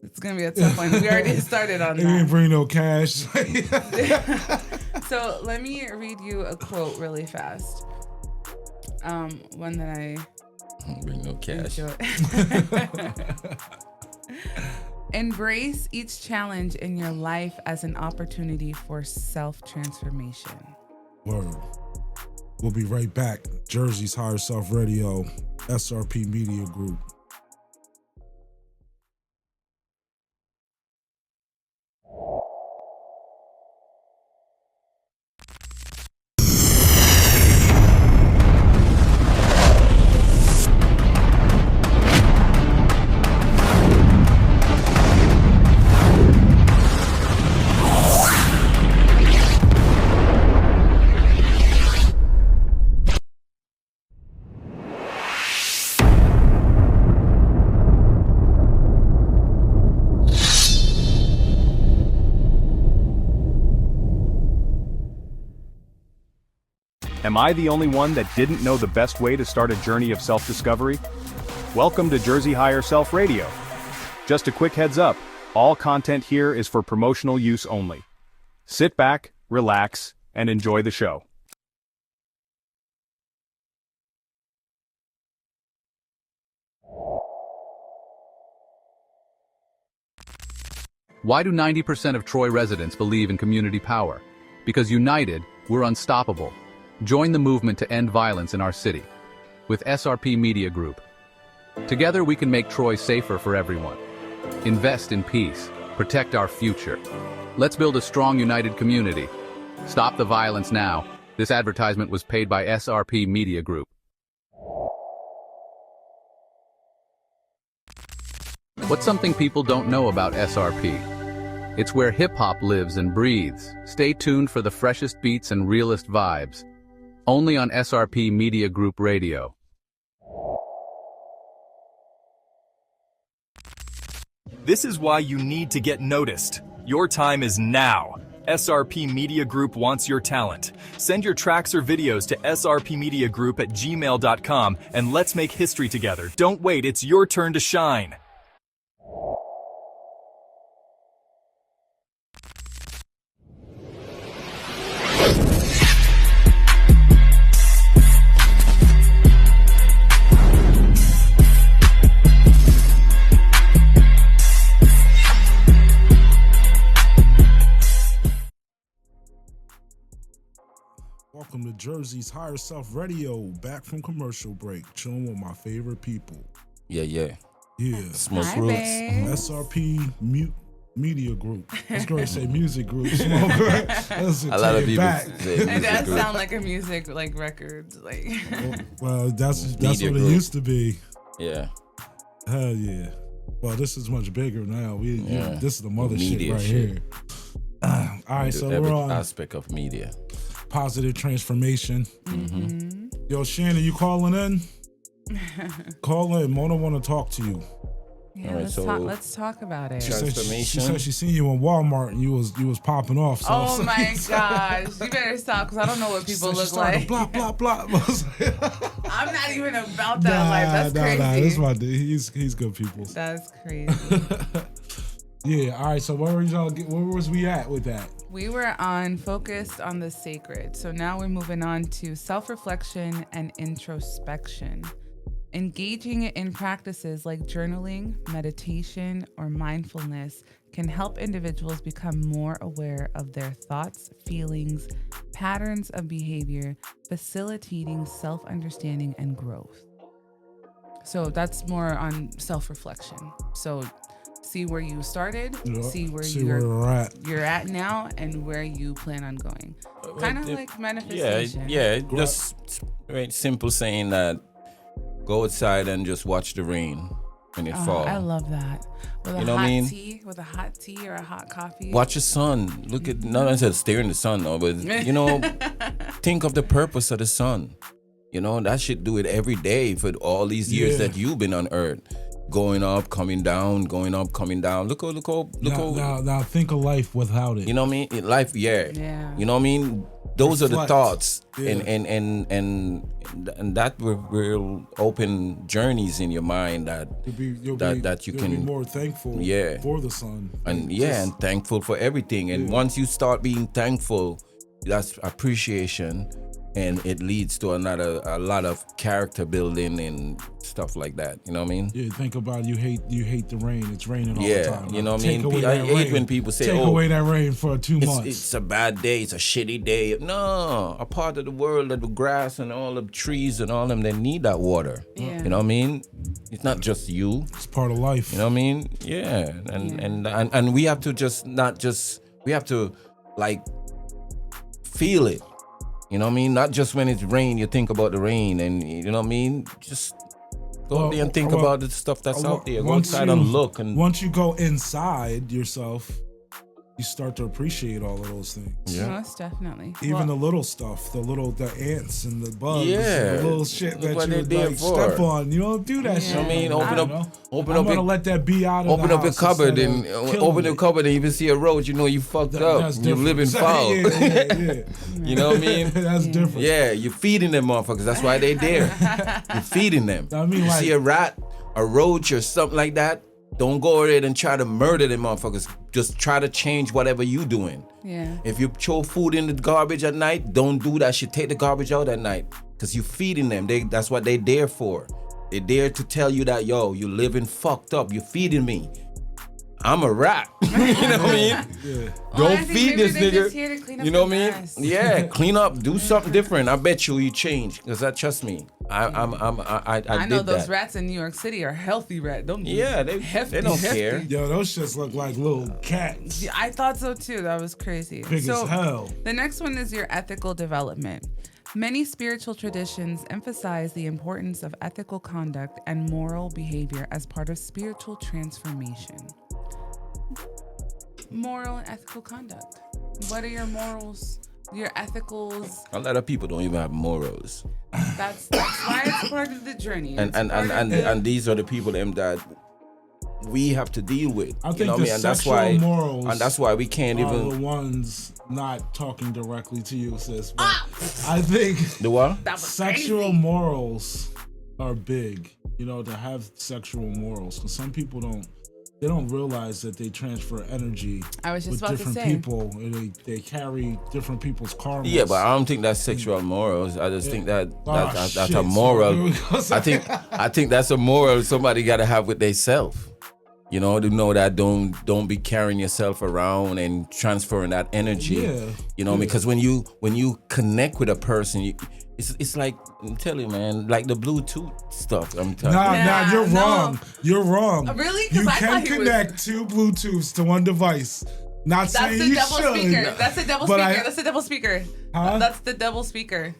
it's gonna be a tough one. We already started on that. You didn't bring no cash. So let me read you a quote really fast. One that I bring no cash. Embrace each challenge in your life as an opportunity for self-transformation. Word. We'll be right back. Jersey's Higher Self Radio, SRP Media Group. Am I the only one that didn't know the best way to start a journey of self-discovery? Welcome to Jersey Higher Self Radio. Just a quick heads up, all content here is for promotional use only. Sit back, relax, and enjoy the show. Why do 90% of Troy residents believe in community power? Because united, we're unstoppable. Join the movement to end violence in our city. With SRP Media Group. Together we can make Troy safer for everyone. Invest in peace. Protect our future. Let's build a strong, united community. Stop the violence now. This advertisement was paid by SRP Media Group. What's something people don't know about SRP? It's where hip-hop lives and breathes. Stay tuned for the freshest beats and realest vibes. Only on SRP Media Group Radio. This is why you need to get noticed. Your time is now. SRP Media Group wants your talent. Send your tracks or videos to srpmediagroup@gmail.com and let's make history together. Don't wait, it's your turn to shine. Welcome to Jersey's Higher Self Radio, back from commercial break, chilling with my favorite people. Yeah. Smoke Hi, Roots. babe. SRP Media Group. I was going to say music group. Smoke. Let's A lot of take it people back. say It music does group. sound like a music like record. Like Well, that's Media what group. it used to be. Yeah. Hell yeah. Well, this is much bigger now. Yeah. This is the mother shit Media right shit. here. All right, so Every we're on aspect of media. positive transformation. Yo, Shannon, you calling in? Call in. Mona want to talk to you. yeah, All right, so- let's talk about it. She said she Transformation. said she seen you in Walmart and you was popping off. So Oh my gosh, you better stop because I don't know what people look like. Blah blah blah. I'm not even about that life. That's crazy. Nah. This my dude. He's good people. That's crazy. Yeah. All right. So where was we at with that? We were focused on the sacred. So now we're moving on to self-reflection and introspection. Engaging in practices like journaling, meditation, or mindfulness can help individuals become more aware of their thoughts, feelings, patterns of behavior, facilitating self-understanding and growth. So that's more on self-reflection. So see where you started, Yeah, see where we're at. you're at now, and where you plan on going. Kind of like manifestation. Yeah. Just very simple saying that go outside and just watch the rain when it falls. I love that. With a You know hot what I mean? tea, with a hot tea or a hot coffee. Watch the sun. Look at, not necessarily stare in the sun though, but think of the purpose of the sun. That should do it every day for all these years Yeah. that you've been on earth. Going up, coming down, going up, coming down. Look how. Now think of life without it. You know what I mean? In life, yeah. You know what I mean? Those are the Reflect. thoughts, Yeah. and that will open journeys in your mind that You'll that you be can more thankful Yeah. for the sun. and Just- and thankful for everything. And once you start being thankful, that's appreciation, and it leads to a lot of character building and stuff like that. You know what I mean? Yeah, think about it. You hate the rain. It's raining all the Yeah, time. you know what I Take mean? away I that hate rain. when people say, take "Oh, away that rain for 2 months." It's a bad day. It's a shitty day. No, a part of the world of the grass and all the trees and all them, they need that water. Yeah. You know what I mean? It's not just you. It's part of life. You know what I mean? Yeah. And we have to we have to like feel it. You know what I mean? Not just when it's rain, you think about the rain, and you know what I mean? Just go out there and think about the stuff that's out there. Go outside and look. And once you go inside yourself, you start to appreciate all of those things. Yeah. Most definitely. Even the little stuff, the ants and the bugs, Yeah. and the little shit Look that what you they're would there like for. step on. You don't do that shit. I mean, no more, open you up- know? open I'm up gonna your- let that be out of open the up your house cupboard instead and of killing open the it. cupboard and even see a road, you know you fucked up. That's You're different. living foul. Yeah. You know what I mean? That's different. Yeah, you're feeding them motherfuckers. That's why they there. You're feeding them. I mean, you like- see a rat, a roach, or something like that, don't go over there and try to murder them motherfuckers. Just try to change whatever you doing. Yeah. If you throw food in the garbage at night, don't do that shit. Take the garbage out at night. Because you're feeding them. That's what they there for. They're there to tell you that, yo, you living fucked up. You're feeding me. I'm a rat. You know what I mean? Yeah. Well, I Don't think feed maybe this they're nigga. just here to clean up You know the what I mean? mess. Yeah, clean up, do something different. I bet you change. Because trust me, I I know did those that. rats in New York City are healthy rats. Yeah, they don't care. Yo, those shits look like little cats. Yeah, I thought so too. That was crazy. Big as hell. The next one is your ethical development. Many spiritual traditions emphasize the importance of ethical conduct and moral behavior as part of spiritual transformation. Moral and ethical conduct. What are your morals? Your ethicals? A lot of people don't even have morals. That's why it's part of the journey. And It's part of the- and these are the people them that we have to deal with. I think you know what I mean? sexual morals and that's why we can't are even the ones not talking directly to you, sis. But I think the what? sexual morals are big. You know, to have sexual morals, because some people don't realize that they transfer energy I was just with about to different say. people, and they carry different people's karma. Yeah, but I don't think that's sexual morals. I just think that's shit, a moral. so- I think that's a moral somebody got to have with themselves. You know, to know that don't be carrying yourself around and transferring that energy. Yeah, You know, because when you connect with a person, it's like, I'm telling you, man, like the Bluetooth stuff. I'm telling you. Nah, you're no. wrong. You're wrong. Really? 'Cause You I can thought he was- connect two Bluetooths to one device. Not That's saying the you double should. speaker. That's the double But speaker. That's the double speaker. Huh? That's the double speaker.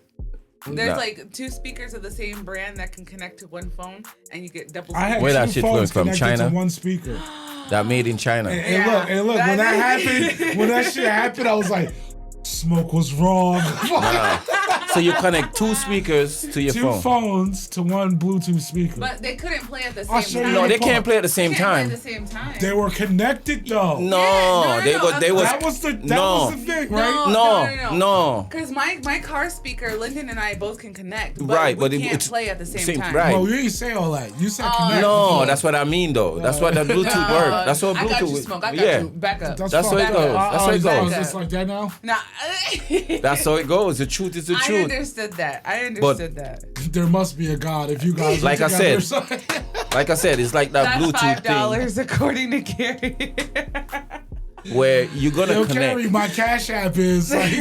There's Nah. like two speakers of the same brand that can connect to one phone, and you get double. I had Where that two shit phones from connected China? to one speaker. That made in China. And look, when that happened, when that shit happened, I was like, Smoke was wrong. So you connect two speakers to your Two phone. phones to one Bluetooth speaker. But they couldn't play at the I'll same show you time. No, the they phone. can't play at the same Can't play time. at the same time. They were connected though. No, Yeah, they was That was the thing, right? No. Because my car speaker, Lyndon and I both can connect, but Right, we but can't it's play at the same time. right. Well, you didn't say all that. You said connect. No, before. that's what I mean though. That's what the Bluetooth works. That's what I got you, Bluetooth. Smoke. I got Yeah. you. Back up. That's how it fucked goes. up. That's how it goes. It's just like that now. Nah. That's how it goes. The truth is the I truth. understood that. I understood that. There must be a God if you guys are Like I together. said, Like I said, it's like that That's Bluetooth $5 according to Gary. thing where you're gonna Yo, connect. Carrie, my Cash App is like,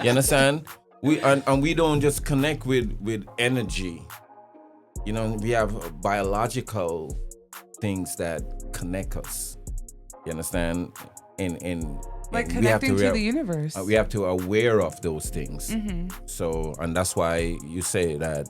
You understand? And we don't just connect with energy. You know, we have biological things that connect us. You understand? And Like and we have connecting to rea- the universe. we have to aware of those things. Mm-hmm. So, and that's why you say that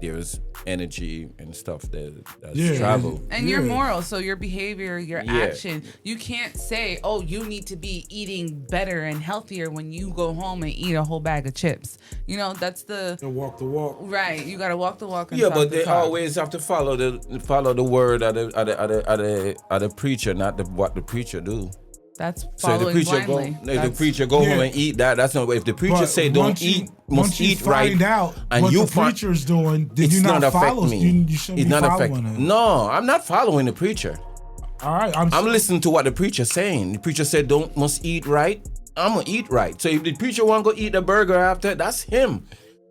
there's energy and stuff that's Yeah. travel. And your Yeah. morals, so your behavior, your Yeah. action. You can't say, oh, you need to be eating better and healthier when you go home and eat a whole bag of chips. You know, that's the walk the walk. right. You gotta walk the walk and Yeah, talk but the they talk. always have to follow the word of the preacher, not what the preacher do. That's So if following the preacher blindly. if the That's- preacher go home Yeah. and eat that, that's not. If the preacher But say don't once you- eat, must once you eat right, find out and what you the find preacher's doing, then it's you not not affect follow. me. You shouldn't It's be not affect. following him. No, I'm not following the preacher. All right, I'm listening to what the preacher's saying. The preacher said must eat right. I'm gonna eat right. So if the preacher want to go eat a burger after, that's him.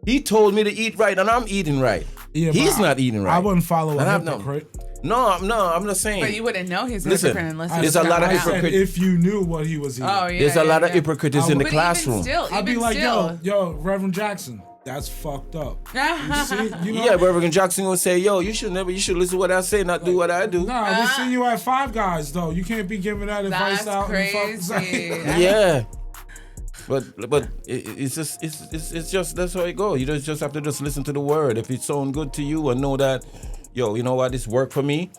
He told me to eat right, and I'm eating right. Yeah, He's but not eating right. I wouldn't follow And a I've no- hypocrite. No, I'm not saying. But you wouldn't know he's a Listen, hypocrite unless there's it's a lot of I found out. said if you knew what he was eating. Oh yeah. There's a lot of yeah. hypocrites in the But classroom. Even still, I'd be even like, still. yo, Reverend Jackson, that's fucked up. You see, you know? Yeah, Reverend Jackson will say, "Yo, you should listen to what I say, not do what I do." Nah, we seen you at Five Guys though. You can't be giving that advice That's out. crazy. Yeah, but it's just that's how it goes. You just have to just listen to the word. If it sounds good to you and know that, yo, you know what, this worked for me,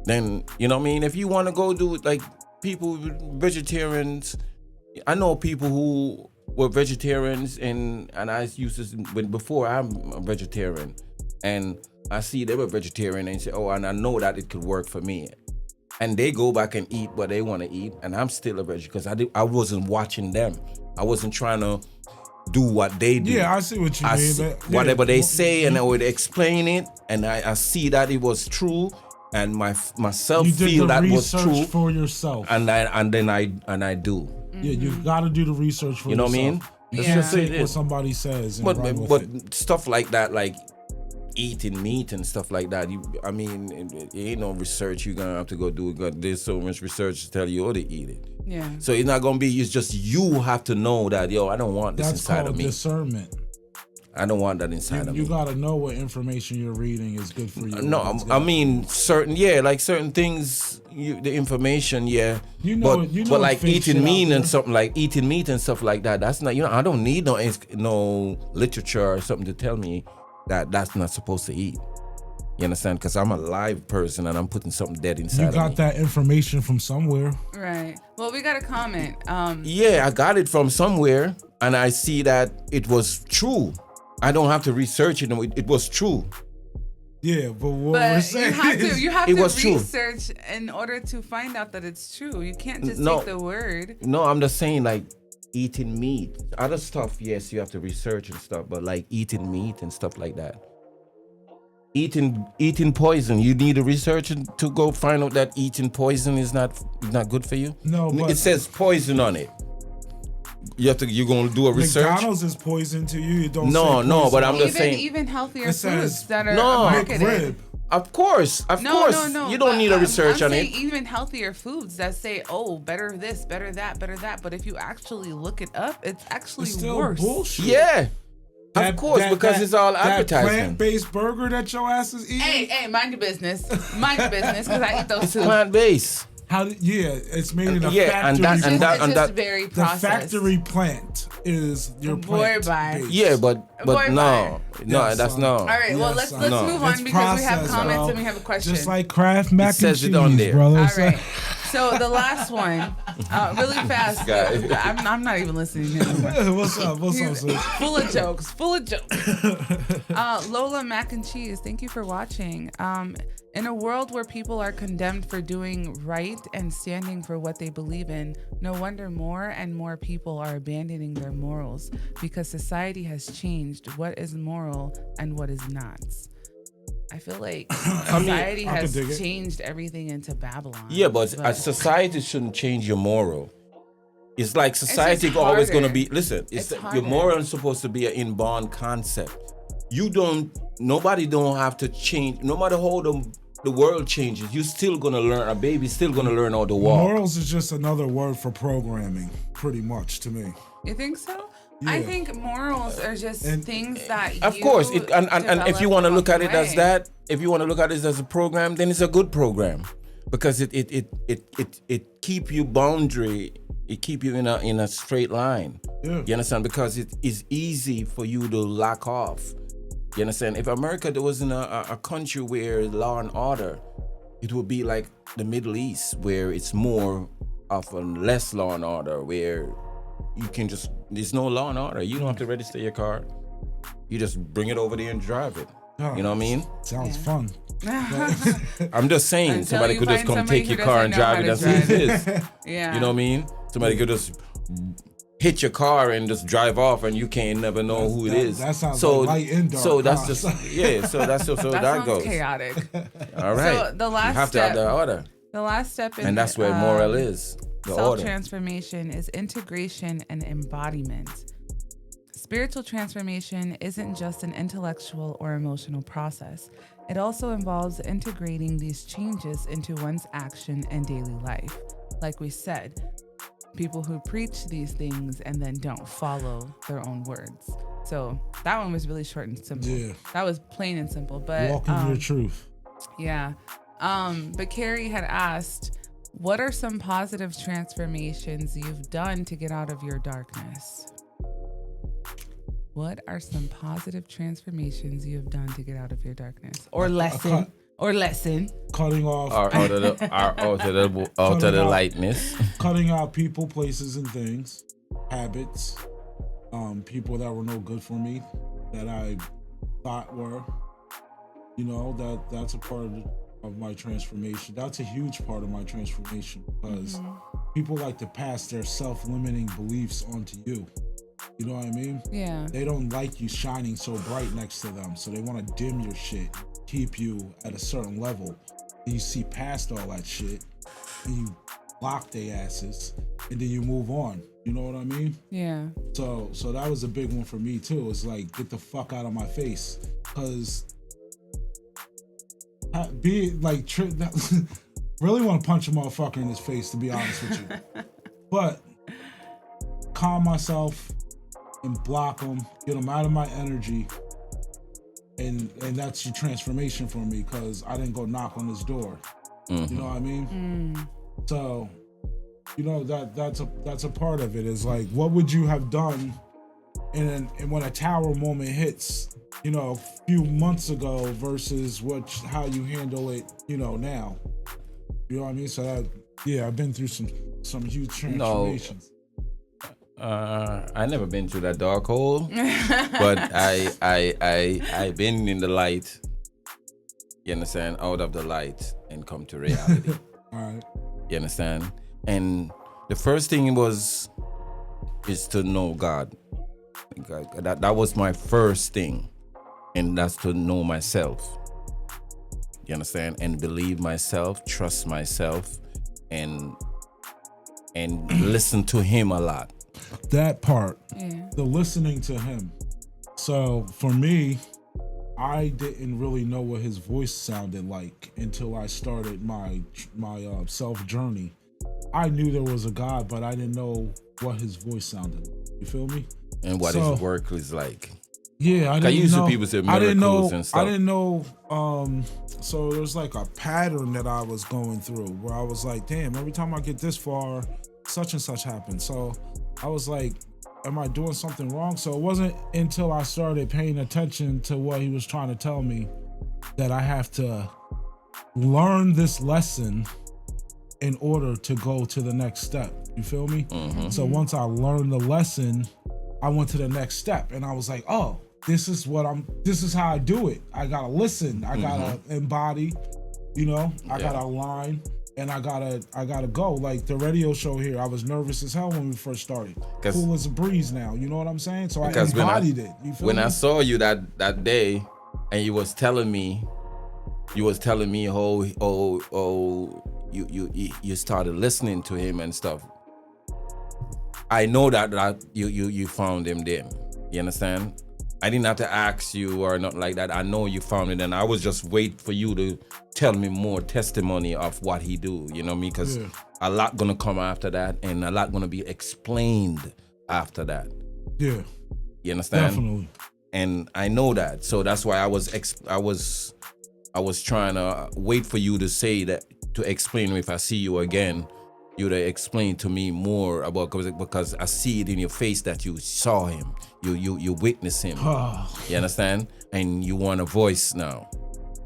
then you know what I mean. If you want to go do it, like people vegetarians, I know people who were vegetarians and I used to when before I'm a vegetarian and I see they were vegetarian and say, oh, and I know that it could work for me. And they go back and eat what they want to eat, and I'm still a vegetarian because I wasn't watching them. I wasn't trying to do what they do. Yeah, I see what you mean. but, yeah. Whatever they say, and I would explain it, and I see that it was true, and myself You did feel the that was research true, for yourself. and then I do. Yeah, you got to do the research for You know yourself. what I mean? You That's can't just it take what is. somebody says and But run with but it. stuff like that, like eating meat and stuff like that, I mean, it ain't no research you're gonna have to go do. There's so much research to tell you how to eat it. Yeah. So it's not gonna be. It's just you have to know that, yo, I don't want this That's inside called of me. discernment. I don't want that inside of You me. got to know what information you're reading is good for you. No, It's I good. mean certain things. The information, yeah. You know- but you know but like fake shit eating out meat there. and something like eating meat and stuff like that. That's not. I don't need no literature or something to tell me that that's not supposed to eat. You understand? Because I'm a live person and I'm putting something dead inside You of got me. that information from somewhere. Right. Well, we got a comment. Yeah, I got it from somewhere, and I see that it was true. I don't have to research it. It was true. Yeah, but what we're But saying you have It to was true. research in order to find out that it's true. You can't just No. take the word. No, I'm just saying like eating meat. Other stuff, yes, you have to research and stuff, but like eating meat and stuff like that. Eating poison, you need to research to go find out that eating poison is not good for you. No, but It says poison on it. You're gonna do a research. McDonald's is poison to you. You don't. No, say no, poison. but I'm just saying. Even healthier It says foods that are No. marketed. McRib. Of course. No. You don't but need a research I'm on saying it. even healthier foods that say, oh, better this, better that, better that. But if you actually look it up, it's actually It's still worse. bullshit. Yeah. Of course, because it's all that advertising. plant-based burger that your ass is eating. Hey, mind your business. Mind your business, because I eat those too. Plant-based. It's made in a Yeah, and factory. that- It's just that- very the processed. factory plant is your Boy, plant. bye. based. Yeah, but Boy, no, Yes, that's son. no. All right, well, Yes, let's no. move on It's because we have processed, comments bro. and we have a question. Just like Kraft mac and says cheese, it on there. brother. All right. So the last one, really fast. Guy. I'm not even listening to him. What's up? What's up, sis? Full of jokes. Lola Mac and Cheese, thank you for watching. In a world where people are condemned for doing right and standing for what they believe in, no wonder more and more people are abandoning their morals because society has changed what is moral and what is not. I feel like society I has can dig it. changed everything into Babylon. Yeah, but a society shouldn't change your moral. It's like society just always harder. gonna be. Listen, it's It's your harder. moral is supposed to be an inborn concept. Nobody don't have to change. No matter how the world changes, you're still gonna learn. A baby's still gonna learn how to walk. Morals is just another word for programming, pretty much to me. You think so? I Yeah. think morals are just things that Of you course, and if you develop want to look along at the it as way. that, if you want to look at it as a program, then it's a good program because it keep you boundary. It keep you in a straight line. Yeah. You understand? Because it is easy for you to lock off. You understand? If America was in a country where law and order, it would be like the Middle East, where it's more of a less law and order, where you can there's no law and order. You don't have to register your car. You just bring it over there and drive it. Oh, You know what I mean? Sounds fun. I'm just saying, Until somebody you could just find come somebody take who your car and doesn't know drive it. how That's to what it is. Yeah. You know what I mean? Somebody could just hit your car and just drive off, and you can't never know who it is. That sounds like light and dark. So that's huh? just So that's just so that that sounds goes. chaotic. All right. So the last you have to have step- the order, The last step in and that's where moral is. The order. self-transformation is integration and embodiment. Spiritual transformation isn't just an intellectual or emotional process. It also involves integrating these changes into one's action and daily life. Like we said, people who preach these things and then don't follow their own words. So that one was really short and simple. Yeah. That was plain and simple. But Walking your truth. yeah. But Carrie had asked, what are some positive transformations you've done to get out of your darkness? What are some positive transformations you have done to get out of your darkness? Or lesson. Or lesson. Cutting off, Out of the lightness. cutting out people, places, and things, habits, people that were no good for me, that I thought were. You know, that's a part of my transformation. That's a huge part of my transformation because people like to pass their self-limiting beliefs onto you. You know what I mean? Yeah. They don't like you shining so bright next to them, so they want to dim your shit, keep you at a certain level. And you see past all that shit, and you block their asses, and then you move on. You know what I mean? Yeah. So that was a big one for me too. It's like, get the fuck out of my face, because be like really want to punch a motherfucker in his face, to be honest with you. But calm myself and block them, get them out of my energy, and that's your transformation for me, because I didn't go knock on his door. You know what I mean? So, you know, that's a part of it. Is like, what would you have done and when a tower moment hits, you know, a few months ago versus how you handle it, you know, now. You know what I mean? So I've been through some huge transformations. I never been through that dark hole, but I been in the light You understand? Out of the light and come to reality. All right. You understand? And the first thing is to know God. That was my first thing. And that's to know myself. You understand? And believe myself, trust myself, and listen to him a lot. That part, Yeah. the listening to him. So for me, I didn't really know what his voice sounded like until I started my self journey. I knew there was a God, but I didn't know what his voice sounded like. You feel me? And what his work is like. Yeah, I didn't usually know. people say I didn't know. miracles and stuff. I didn't know. So there's like a pattern that I was going through where I was like, damn, every time I get this far, such and such happens. So I was like, am I doing something wrong? So it wasn't until I started paying attention to what he was trying to tell me that I have to learn this lesson in order to go to the next step. You feel me? Mm-hmm. So once I learned the lesson, I went to the next step and I was like, oh, this is how I do it. I gotta listen. I gotta embody, I gotta align, and I gotta go. Like the radio show here, I was nervous as hell when we first started. Cool as a breeze now, you know what I'm saying? So I embodied it. You feel when me? I saw you that day, and you was telling me how you started listening to him and stuff. I know that you found him there. You understand? I didn't have to ask you or not like that. I know you found it, and I was just wait for you to tell me more testimony of what he do. You know what I mean? Because a lot gonna come after that, and a lot gonna be explained after that. Yeah. You understand? Definitely. And I know that, so that's why I was trying to wait for you to say that, to explain if I see you again, you to explain to me more about, because I see it in your face that you saw him, you witnessed him. You understand? And you want a voice now.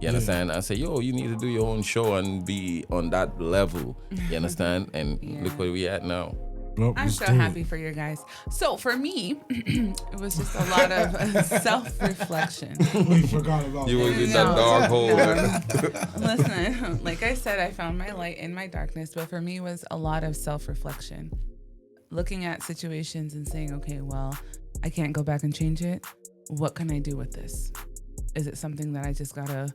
You understand? I say, yo, you need to do your own show and be on that level. You understand? And look where we at now. Well, I'm so happy for you guys. So for me, it was just a lot of self-reflection. We forgot about You was in No, that dark hole. no. Listen, like I said, I found my light in my darkness, but for me it was a lot of self-reflection. Looking at situations and saying, okay, well, I can't go back and change it. What can I do with this? Is it something that I just gotta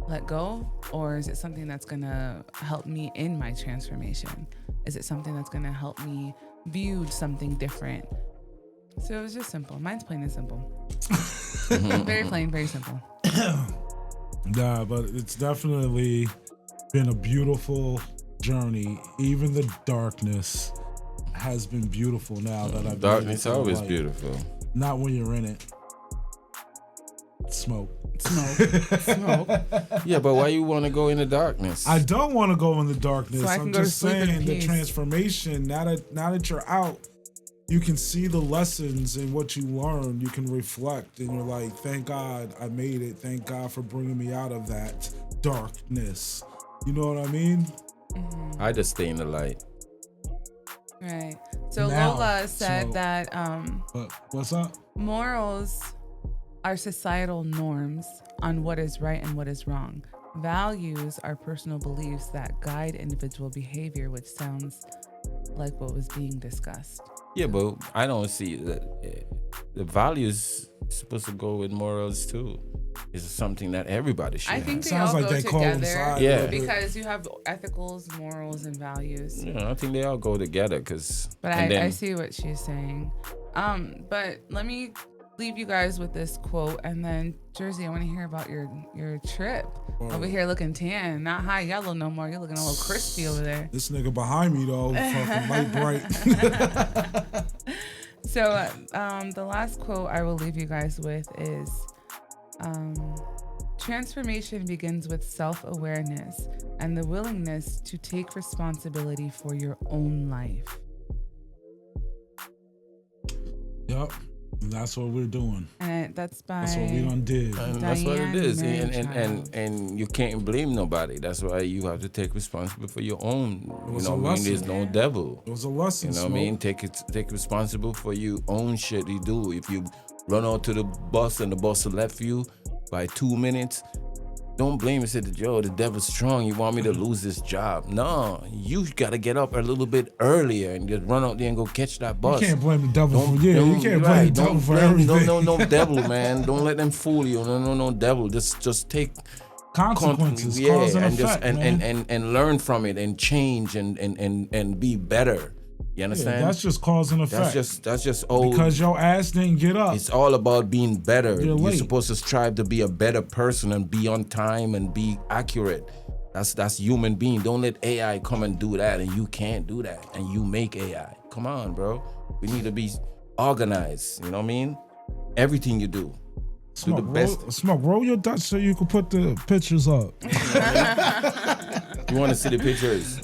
let go? Or is it something that's gonna help me in my transformation? Is it something that's gonna help me view something different? So it was just simple. Mine's plain and simple. Very plain, very simple. Nah, but it's definitely been a beautiful journey. Even the darkness has been beautiful now that I've been Darkness into the always light. beautiful. Not when you're in it. Smoke. Yeah, but why you want to go in the darkness? I don't want to go in the darkness. So I can I'm go to just sleep in saying the peace. transformation. Now that you're out, you can see the lessons and what you learned. You can reflect, and you're like, "Thank God I made it. Thank God for bringing me out of that darkness." You know what I mean? I just stay in the light. Right. So Now, Lola said so- that But what's up? morals are societal norms on what is right and what is wrong. Values are personal beliefs that guide individual behavior, which sounds like what was being discussed. Yeah, but I don't see that the values supposed to go with morals too. It's something that everybody should I have. think they Sounds all like go they together. coincide a little bit. Because you have ethicals, morals, and values. Yeah, I think they all go together But I see what she's saying. But let me leave you guys with this quote, and then Jersey, I want to hear about your trip. Over here looking tan, not high yellow no more. You're looking a little crispy over there. This nigga behind me though, fucking light bright. So the last quote I will leave you guys with is, transformation begins with self-awareness and the willingness to take responsibility for your own life. Yep, and that's what we're doing. And that's by That's what we done did. And that's what it Diane is. Manchild. And you can't blame nobody. That's why you have to take responsibility for your own. You was know a what I mean? lesson. There's no devil. It was a lesson. You know what I mean? Take responsible for your own shit you do. If you run out to the bus and the bus left you by 2 minutes, don't blame and say that, yo, the devil's strong. You want me to lose this job? No, you gotta get up a little bit earlier and just run out there and go catch that bus. You can't blame the devil for you can't blame the devil for everything. No devil, man. Don't let them fool you. No devil. Just take consequences, cause and effect, and learn from it and change and be better. You understand? Yeah, that's just cause and effect. That's just old. Because your ass didn't get up. It's all about being better. You're supposed to strive to be a better person and be on time and be accurate. That's human being. Don't let AI come and do that, and you can't do that. And you make AI. Come on, bro. We need to be organized. You know what I mean? Everything you do. Smoke, do the best. Smoke, roll your Dutch so you can put the pictures up. You want to see the pictures?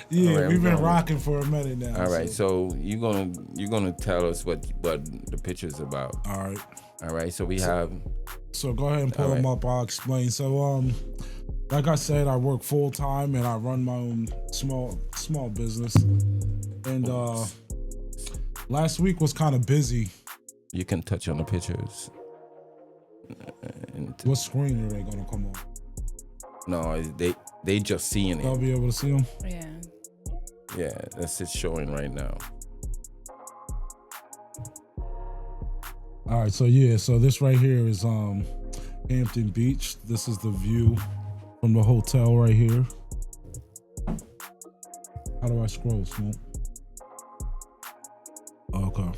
Yeah, right, we've been rocking for a minute now. All right, so you're gonna tell us what the picture's about. All right. So we have. So go ahead and pull them up. I'll explain. So like I said, I work full time and I run my own small business. And last week was kind of busy. You can touch on the pictures. What screen are they gonna come on? No, they just seeing it. I'll be able to see them. Yeah. Yeah, that's it showing right now. All right, so this right here is Hampton Beach. This is the view from the hotel right here. How do I scroll, Smoke? Okay.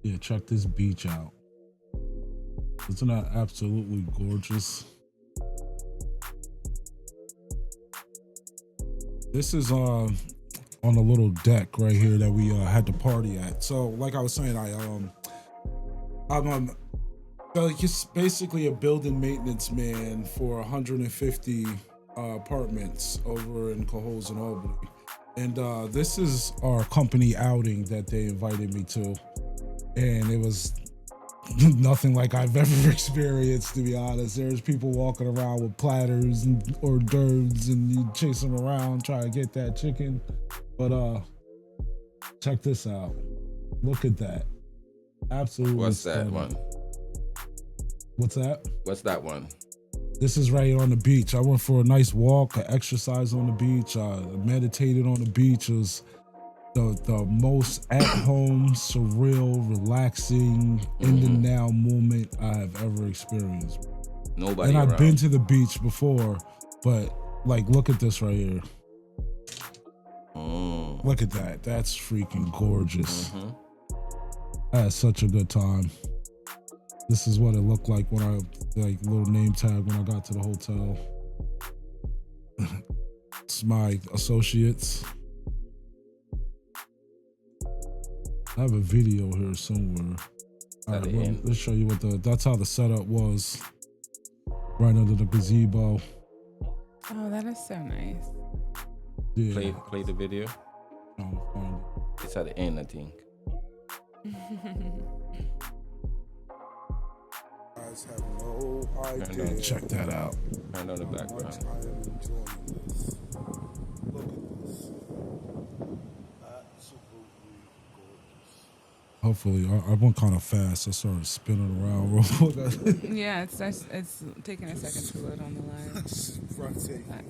Yeah, check this beach out. Isn't that absolutely gorgeous? This is on a little deck right here that we had to party at. So, like I was saying, I'm just basically a building maintenance man for 150 apartments over in Cohoes and Albany. And this is our company outing that they invited me to. And it was nothing like I've ever experienced, to be honest. There's people walking around with platters and hors d'oeuvres, and you chase them around trying to get that chicken. But check this out. Look at that. Absolutely. What's stunning. that one? What's that? What's that one? This is right on the beach. I went for a nice walk, an exercise on the beach. I meditated on the beach. It was the most at-home, surreal, relaxing, in the now moment I have ever experienced. Nobody And I've around. been to the beach before, but like, look at this right here. Look at that. That's freaking gorgeous. I had such a good time. This is what it looked like when I, like, little name tag when I got to the hotel. It's my associates. I have a video here somewhere. All right, let's show you that's how the setup was. Right under the gazebo. Oh, that is so nice. Yeah. Play the video. Trying to find it. It's at the end, I think. Guys have no idea. Check that out. Turn on the background. I am enjoying this. Look at this. Absolutely gorgeous. Hopefully, I went kind of fast. I started spinning around real quick. Yeah, it's taking a second to load on the live.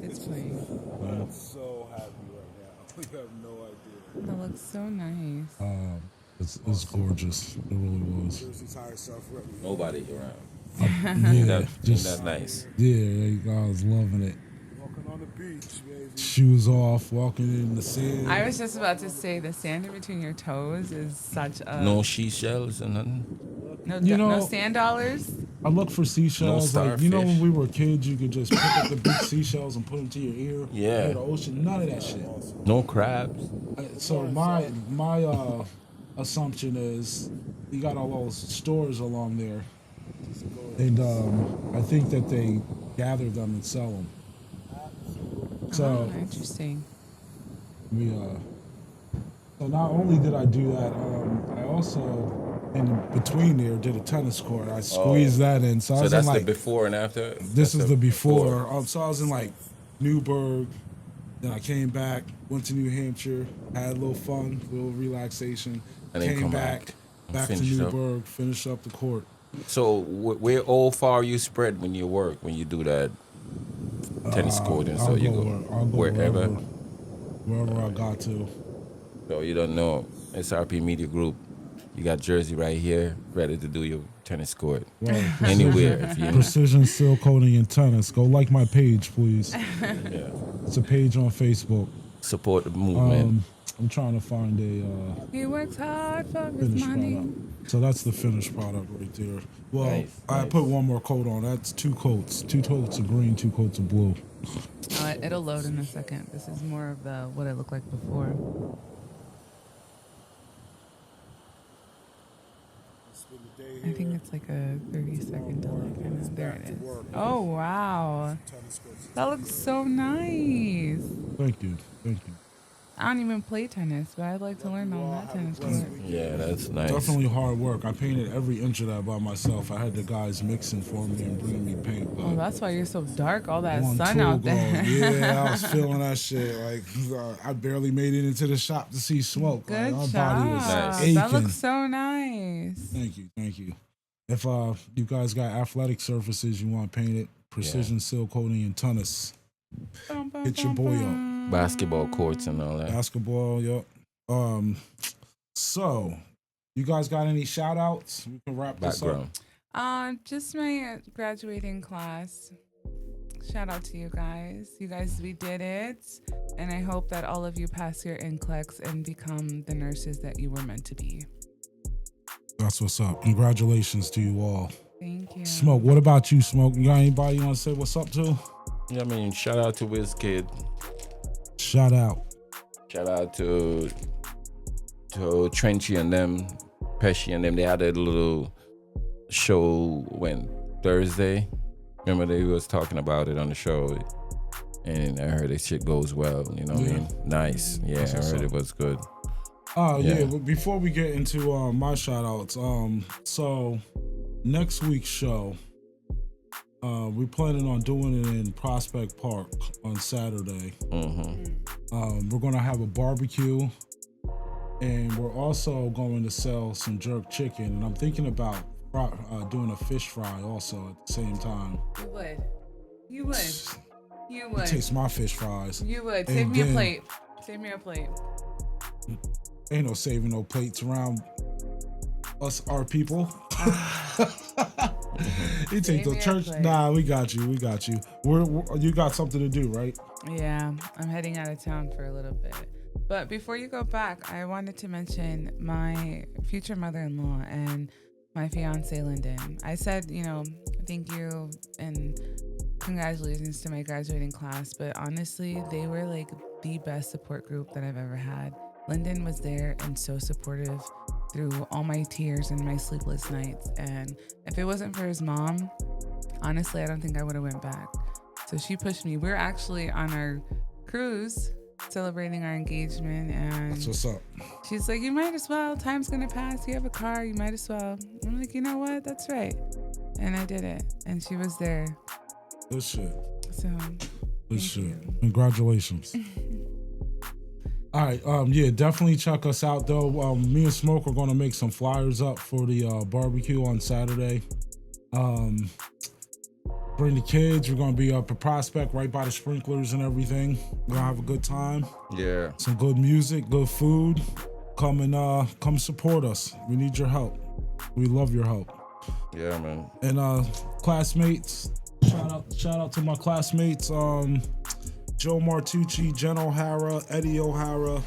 It's playing. I'm so happy right now. You have no idea. That looks so nice. It's gorgeous. It really was. Nobody around. Yeah, That's nice. Yeah, I was loving it. Walking on the beach, baby. Shoes off, walking in the sand. I was just about to say the sand in between your toes is such a No seashells and nothing. no sand dollars. I look for seashells. No like, you know, when we were kids, you could just pick up the big seashells and put them to your ear. Yeah. Near the ocean. None of that shit. No crabs. So my assumption is you got all those stores along there, and I think that they gather them and sell them. So Interesting. So not only did I do that, I also in between there did a tennis court. I squeezed that in. So I was that's in, like, the before and after. This is the before. So I was in like Newburgh. Then I came back, went to New Hampshire, had a little fun, a little relaxation. And then came come back to finish up. Newburgh, finished up the court. So where all far you spread when you work, when you do that tennis court, and so I'll you go go I'll go wherever. wherever I got to. So you don't know SRP Media Group. You got Jersey right here, ready to do your tennis court. Well, Anywhere if you Precision Seal Coating and Tennis. Go like my page, please. yeah. It's a page on Facebook. Support the movement. I'm trying to find a He works hard for his finished money. product. So that's the finished product right there. Well, Nice, I nice. put one more coat on. That's 2 coats. 2 coats of green, 2 coats of blue. It'll load in a second. This is more of the what it looked like before. I think it's like a 30-second delay. Kind of. There it is. Oh wow, that looks so nice. Thank you. Thank you. I don't even play tennis, but I'd like to learn on that tennis court. Yeah, that's nice. Definitely hard work. I painted every inch of that by myself. I had the guys mixing for me and bringing me paint. Oh, that's why you're so dark. All that on sun tour out there. glow. Yeah, I was feeling that shit. Like I barely made it into the shop to see smoke. Good Like, my job. body was Nice. aching. That looks so nice. Thank you, thank you. If you guys got athletic surfaces you want painted, Precision Seal Coating and Tennis. Hit your boy up. Basketball courts and all that. Basketball, yep. So you guys got any shout outs? We can wrap this up. Background. Just my graduating class. Shout out to you guys. You guys, we did it. And I hope that all of you pass your NCLEX and become the nurses that you were meant to be. That's what's up. Congratulations to you all. Thank you. Smoke, what about you, Smoke? You got anybody you want to say what's up to? Yeah, I mean, shout out to WizKid. Shout out. Shout out to Trenchy and them, Pesci and them. They had a little show Thursday. Remember they was talking about it on the show, and I heard this shit goes well. You know what I mean? Nice. Yeah, I heard it was good. Yeah, but before we get into my shout outs, so next week's show, we're planning on doing it in Prospect Park on Saturday. We're gonna have a barbecue, and we're also going to sell some jerk chicken, and I'm thinking about doing a fish fry also at the same time. You would. You would. You would. Taste my fish fries. You would. And Save me a then- plate. Save me a plate. Ain't no saving no plates around us, our people. You take Save the me a church. plate. Nah, we got you. We got you. You got something to do, right? Yeah, I'm heading out of town for a little bit. But before you go back, I wanted to mention my future mother-in-law and my fiance, Lyndon. I said, thank you and congratulations to my graduating class. But honestly, they were like the best support group that I've ever had. Lyndon was there and so supportive through all my tears and my sleepless nights. And if it wasn't for his mom, honestly, I don't think I would have went back. So she pushed me. We're actually on our cruise celebrating our engagement, and That's what's up. she's like, you might as well. Time's gonna pass. You have a car. You might as well. I'm like, you know what? That's right. And I did it. And she was there. Good shit. So Good shit. Congratulations. All right. Yeah, definitely check us out though. Me and Smoke are gonna make some flyers up for the barbecue on Saturday. Bring the kids. We're gonna be up at Prospect, right by the sprinklers and everything. We're gonna have a good time. Yeah. Some good music, good food. Come support us. We need your help. We love your help. Yeah, man. And classmates, shout out to my classmates. Joe Martucci, Jen O'Hara, Eddie O'Hara,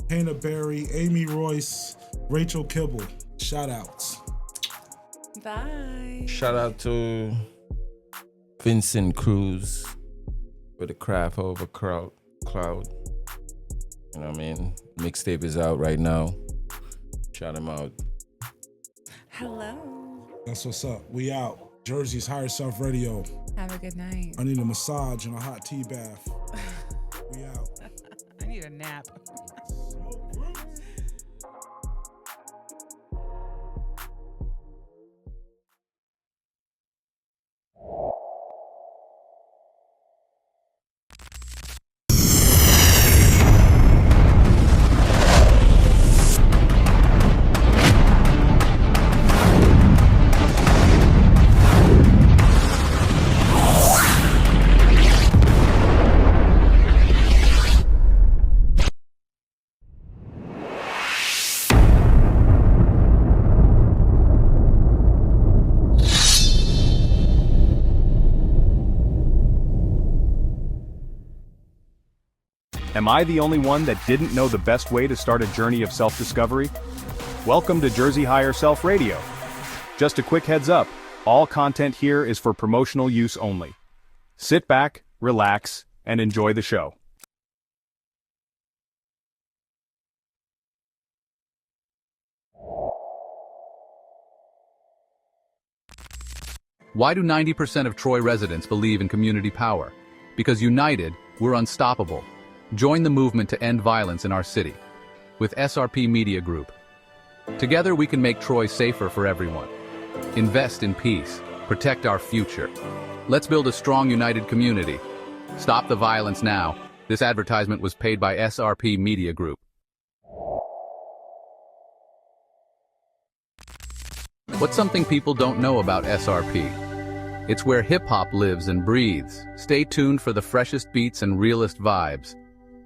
Hannah Berry, Amy Royce, Rachel Kibble. Shout outs. bye. Shout out to Vincent Cruz with the Craft Over Cloud. You know what I mean? Mixtape is out right now. Shout him out. Hello. That's what's up. We out. Jersey's Higher Self Radio. Have a good night. I need a massage and a hot tea bath. We out. I need a nap. Am I the only one that didn't know the best way to start a journey of self-discovery? Welcome to Jersey Higher Self Radio. Just a quick heads up, all content here is for promotional use only. Sit back, relax, and enjoy the show. Why do 90% of Troy residents believe in community power? Because united, we're unstoppable. Join the movement to end violence in our city. With SRP Media Group. Together we can make Troy safer for everyone. Invest in peace. Protect our future. Let's build a strong, united community. Stop the violence now. This advertisement was paid by SRP Media Group. What's something people don't know about SRP? It's where hip-hop lives and breathes. Stay tuned for the freshest beats and realest vibes.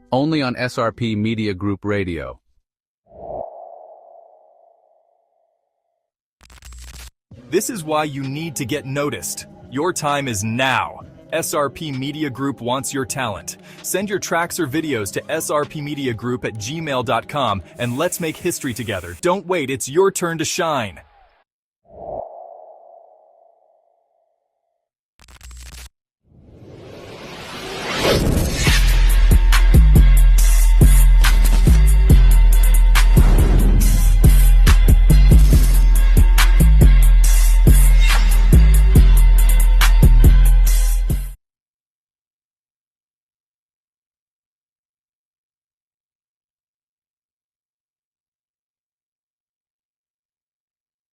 Only on SRP Media Group Radio. This is why you need to get noticed. Your time is now. SRP Media Group wants your talent. Send your tracks or videos to srpmediagroup@gmail.com and let's make history together. Don't wait, it's your turn to shine.